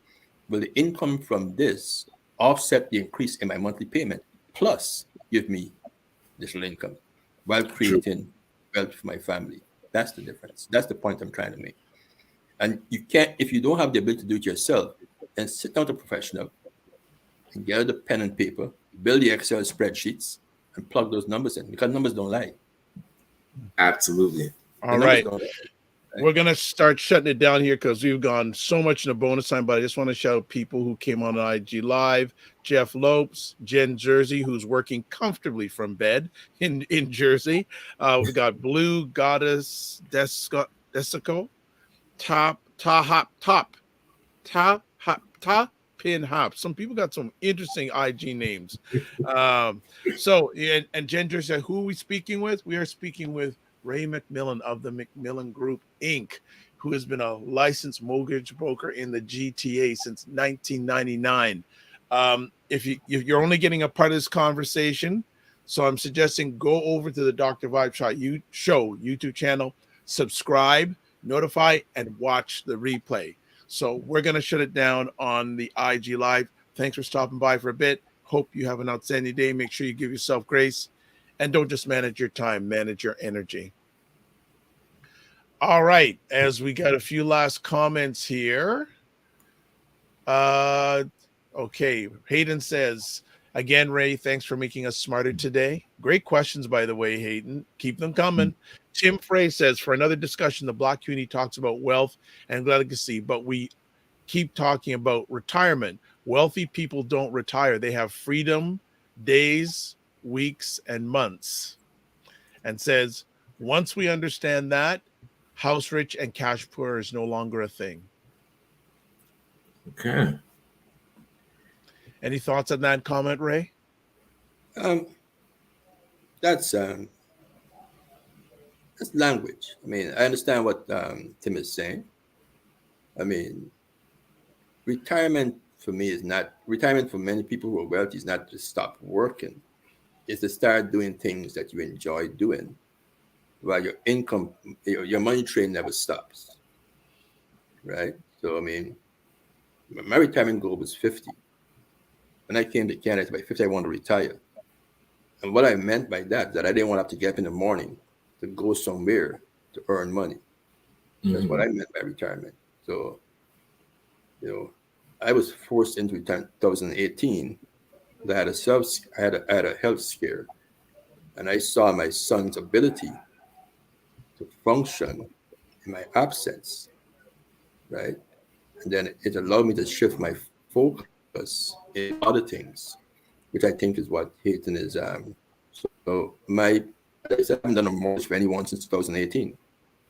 Will the income from this offset the increase in my monthly payment, plus give me additional income while creating wealth for my family? That's the difference. That's the point I'm trying to make. And you can't, if you don't have the ability to do it yourself, then sit down with a professional and get out a pen and paper, build the Excel spreadsheets, and plug those numbers in, because numbers don't lie. Absolutely. All right. We're going to start shutting it down here because we've gone so much in the bonus time, but I just want to shout out people who came on IG Live. Jeff Lopes, Jen Jersey, who's working comfortably from bed in Jersey. We got Blue Goddess Desico, Pin Hop. Some people got some interesting IG names. And Jen Jersey said, who are we speaking with? We are speaking with Ray McMillan of the McMillan Group, Inc., who has been a licensed mortgage broker in the GTA since 1999. If you're only getting a part of this conversation, so I'm suggesting go over to the Dr. Vibe Show YouTube channel, subscribe, notify, and watch the replay. So we're going to shut it down on the IG Live. Thanks for stopping by for a bit. Hope you have an outstanding day. Make sure you give yourself grace. And don't just manage your time, manage your energy. All right, as we got a few last comments here. Okay, Hayden says, again, Ray, thanks for making us smarter today. Great questions, by the way, Hayden. Keep them coming. Tim Frey says, for another discussion, the Black community talks about wealth and legacy, but we keep talking about retirement. Wealthy people don't retire. They have freedom, days, weeks, and months. And says, once we understand that, house rich and cash poor is no longer a thing. Okay. Any thoughts on that comment, Ray? That's language. I mean, I understand what Tim is saying. I mean, retirement for me is not, retirement for many people who are wealthy is not to stop working. It's to start doing things that you enjoy doing while your income, your money train never stops, right? So, I mean, my retirement goal was 50. When I came to Canada, by 50, I wanted to retire. And what I meant by that is that I didn't want to have to get up in the morning to go somewhere to earn money. That's what I meant by retirement. So, I was forced into retirement in 2018. I had a health scare, and I saw my son's ability to function in my absence, right? And then it allowed me to shift my focus in other things, which I think is what Hayden is. So I haven't done a mortgage for anyone since 2018.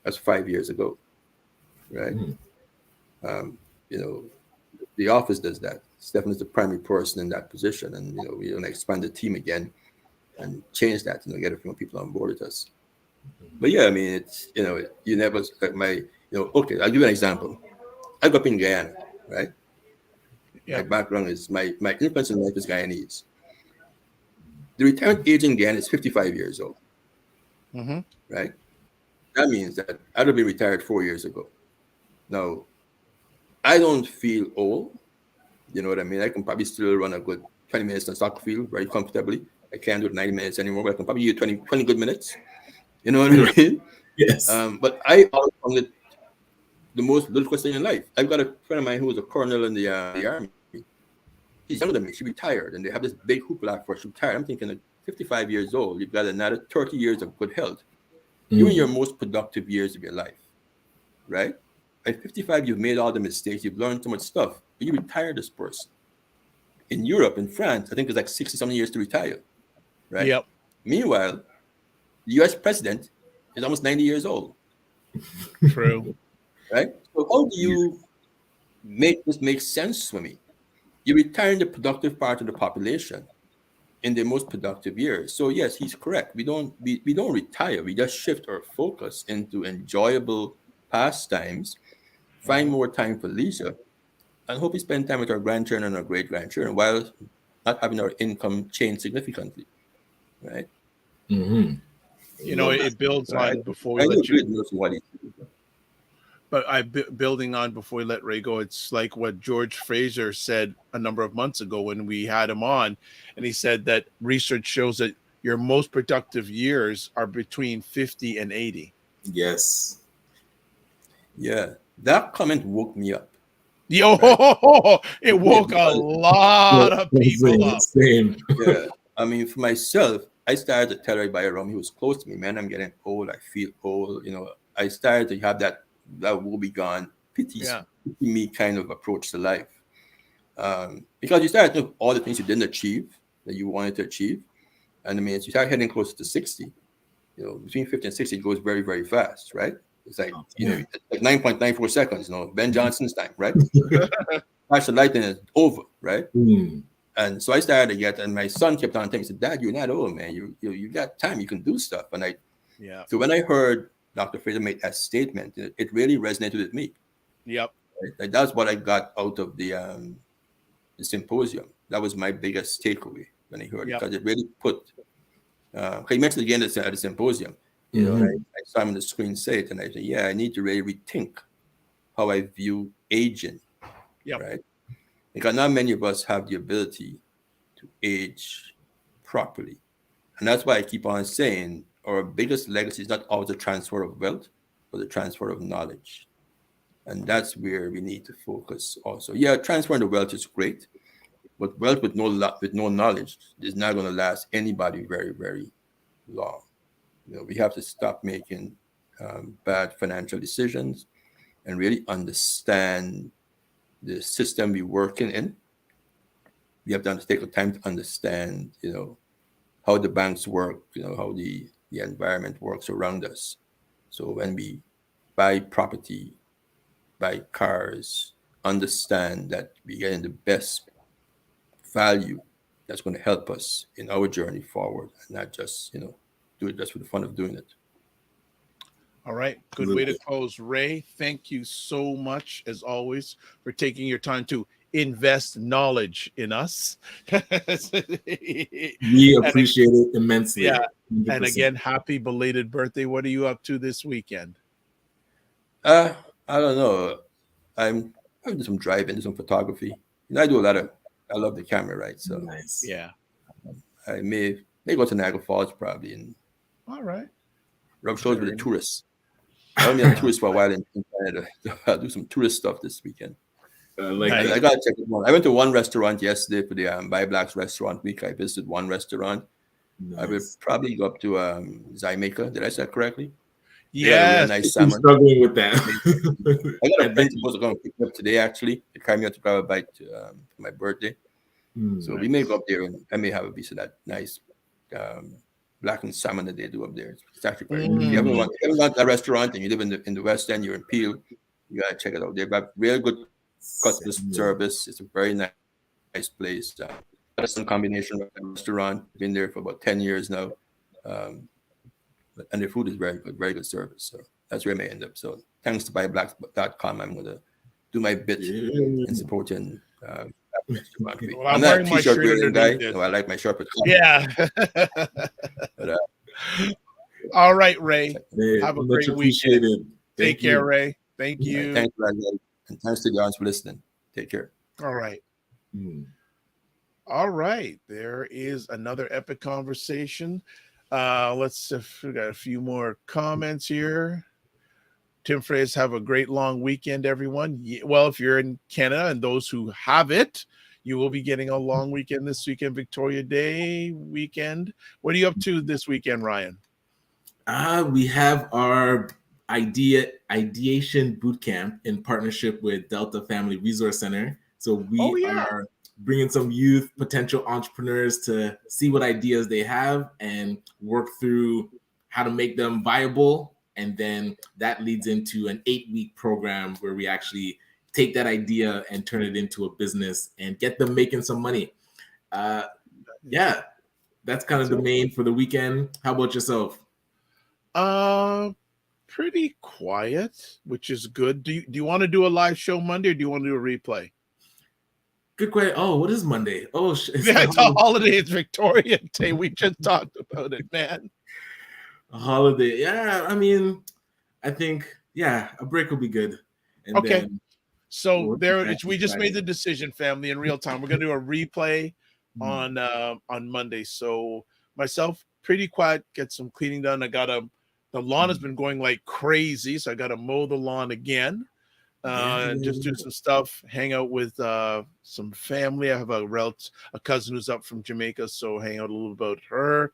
That's 5 years ago, right? The office does that. Stephen is the primary person in that position, and we're going to expand the team again and change that. Get a few more people on board with us. But yeah, I mean, it's you never okay. I'll give you an example. I grew up in Guyana, right? Yeah. My background is my influence in life is Guyanese. The retirement age in Guyana is 55 years old, right? That means that I'd have been retired 4 years ago. Now, I don't feel old. You know what I mean? I can probably still run a good 20 minutes on soccer field very comfortably. I can't do it 90 minutes anymore, but I can probably do 20 good minutes. You know what I mean? Yes. But I always found it the most ludicrous thing in life. I've got a friend of mine who was a colonel in the army. He's younger than me. She retired, and they have this big hoopla for she retired. I'm thinking, at 55 years old, you've got another 30 years of good health. You're in your most productive years of your life, right? At 55, you've made all the mistakes. You've learned so much stuff. But you retire this person. In Europe, in France, I think it's like 60-something years to retire, right? Yep. Meanwhile, the U.S. president is almost 90 years old. True. Right? So how do you make this make sense for me? You retire in the productive part of the population in the most productive years. So yes, he's correct. We don't retire. We just shift our focus into enjoyable pastimes, find more time for leisure, and hope we spend time with our grandchildren and our great-grandchildren while not having our income change significantly, right? It builds on before we let you. But building on before we let Ray go, it's like what George Fraser said a number of months ago when we had him on, and he said that research shows that your most productive years are between 50 and 80. Yes. Yeah, that comment woke me up. It woke a lot of people up. Same. Yeah, I mean, for myself, I started to tell everybody around me who was close to me, man, I'm getting old. I feel old. I started to have that that will be gone. Pity Yeah. me kind of approach to life. Because you start to all the things you didn't achieve that you wanted to achieve. And I mean, as you start heading closer to 60, between 50 and 60, it goes very, very fast, right? It's like, like 9.94 seconds, Ben Johnson's time, right? Flash the light and it's over, right? And so I started to get, and my son kept on telling me, he said, Dad, you're not old, man. You got time, you can do stuff. And so when I heard Dr. Fraser make that statement, it really resonated with me. Yep. Like, that's what I got out of the symposium. That was my biggest takeaway when I heard it, because it really put, he mentioned again at the symposium, and I saw him on the screen say it, and I said, I need to really rethink how I view aging, right? Because not many of us have the ability to age properly. And that's why I keep on saying our biggest legacy is not always the transfer of wealth, but the transfer of knowledge. And that's where we need to focus also. Transferring the wealth is great, but wealth with no knowledge is not going to last anybody very, very long. We have to stop making bad financial decisions and really understand the system we're working in. We have to take the time to understand, how the banks work, how the environment works around us. So when we buy property, buy cars, understand that we're getting the best value that's going to help us in our journey forward, and not just, do it just for the fun of doing it. All right. Good way to close. Ray, thank you so much, as always, for taking your time to invest knowledge in us. We appreciate it immensely. Yeah. 100%. And again, happy belated birthday. What are you up to this weekend? I don't know. I'm doing some driving, do some photography. I love the camera, right? So nice. Yeah. I may go to Niagara Falls probably and all right. Rub shoulders with the tourists. I've been a tourist for a while in Canada. I'll do some tourist stuff this weekend. I got to check it out. I went to one restaurant yesterday for the Buy Blacks Restaurant Week. I visited one restaurant. Nice. I will probably go up to Zymaker. Did I say that correctly? Yeah, really nice salmon. I'm struggling with that. I got a friend supposed to come pick me up today. Actually, they carried me out to grab a bite for my birthday. So we may go up there and I may have a piece of that nice blackened salmon that they do up there. It's actually very good. If you haven't gone to that restaurant and you live in the West End, you're in Peel, you gotta check it out. They've got really good customer service. It's a very nice place. That's some combination restaurant. Been there for about 10 years now. And the food is very good service. So that's where I may end up. So thanks to buyblacks.com, I'm gonna do my bit in supporting restaurant. Well, I'm not a t-shirt wearing guy. I like my shirt. Yeah. But, all right, Ray. Man, have a great weekend. Take care, Ray. Thank you. Thanks, and thanks to the audience for listening. Take care. All right. All right. There is another epic conversation. Let's see if we got a few more comments here. Tim Frey's have a great long weekend, everyone. Well, if you're in Canada and those who have it, you will be getting a long weekend this weekend, Victoria Day weekend. What are you up to this weekend, Ryan? We have our ideation bootcamp in partnership with Delta Family Resource Center. So we are bringing some youth potential entrepreneurs to see what ideas they have and work through how to make them viable. And then that leads into an 8-week program where we actually take that idea and turn it into a business and get them making some money. That's kind of the main for the weekend. How about yourself? Pretty quiet, which is good. Do you want to do a live show Monday or do you want to do a replay? Good question. Oh, what is Monday? Oh, it's a holiday. It's Victoria Day. We just talked about it, man. A holiday. Yeah, I mean, I think, a break will be good. And okay. So we just made the decision, family, in real time. We're going to do a replay on Monday. So myself, pretty quiet, get some cleaning done. The lawn has been going like crazy, so I got to mow the lawn again. Just do some stuff, hang out with some family. I have a cousin who's up from Jamaica, so hang out a little about her.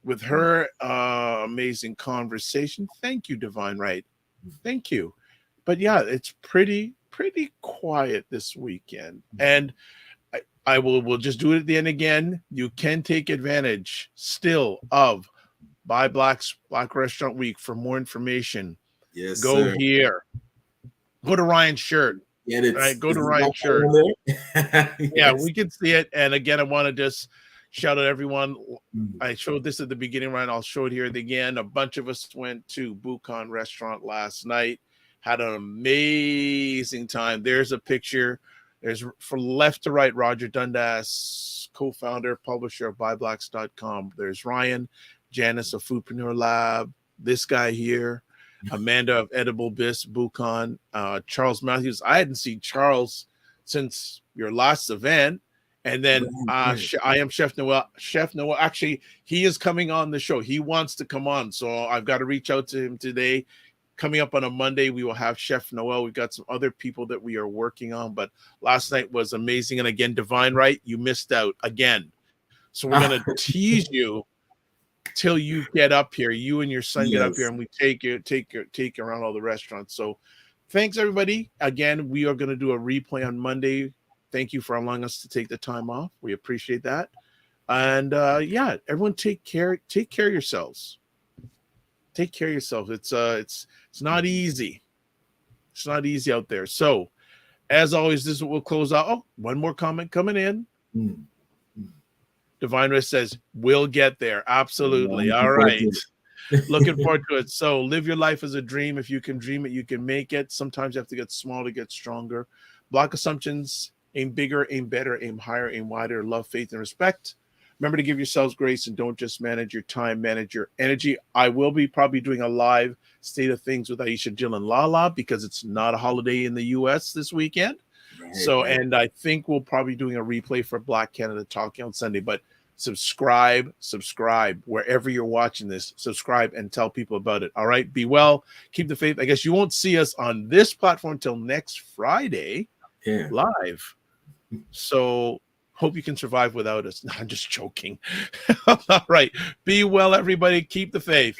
With her, amazing conversation. Thank you, Divine Right. Thank you. But yeah, it's pretty quiet this weekend. And we'll just do it at the end again. You can take advantage still of Buy Black Restaurant Week. For more information, Yes, go sir. here. Go to Ryan's shirt. Yeah, it's, Right, go to it's Ryan's shirt. yes. Yeah, we can see it. And again, I want to just shout out everyone. Mm. I showed this at the beginning, Ryan. I'll show it here again. A bunch of us went to Buchan Restaurant last night. Had an amazing time. There's a picture. There's from left to right, Roger Dundas, co-founder, publisher of buyblacks.com. There's Ryan, Janice of Foodpreneur Lab, this guy here, Amanda of Edible Bis, Buchan, Charles Matthews. I hadn't seen Charles since your last event. And then I am Chef Noel. Chef Noel, actually, he is coming on the show. He wants to come on. So I've got to reach out to him today. Coming up on a Monday, we will have Chef Noel. We've got some other people that we are working on. But last night was amazing. And again, Divine Right, you missed out again. So we're going to tease you till you get up here. You and your son get up here, and we take you around all the restaurants. So thanks, everybody. Again, we are going to do a replay on Monday. Thank you for allowing us to take the time off. We appreciate that. And yeah, everyone take care of yourselves. Take care of yourselves. It's not easy. It's not easy out there. So as always, this is what we'll close out. Oh, one more comment coming in. Divine Risk says, we'll get there. Absolutely. All right. Looking forward to it. So live your life as a dream. If you can dream it, you can make it. Sometimes you have to get small to get stronger. Block assumptions. Aim bigger, aim better, aim higher, aim wider. Love, faith, and respect. Remember to give yourselves grace and don't just manage your time, manage your energy. I will be probably doing a live State of Things with Aisha, Jill, and Lala because it's not a holiday in the U.S. this weekend. And I think we'll probably doing a replay for Black Canada Talking on Sunday. But subscribe wherever you're watching this. Subscribe and tell people about it. All right, be well, keep the faith. I guess you won't see us on this platform until next Friday live. So hope you can survive without us. No, I'm just joking. All right, be well, everybody. Keep the faith.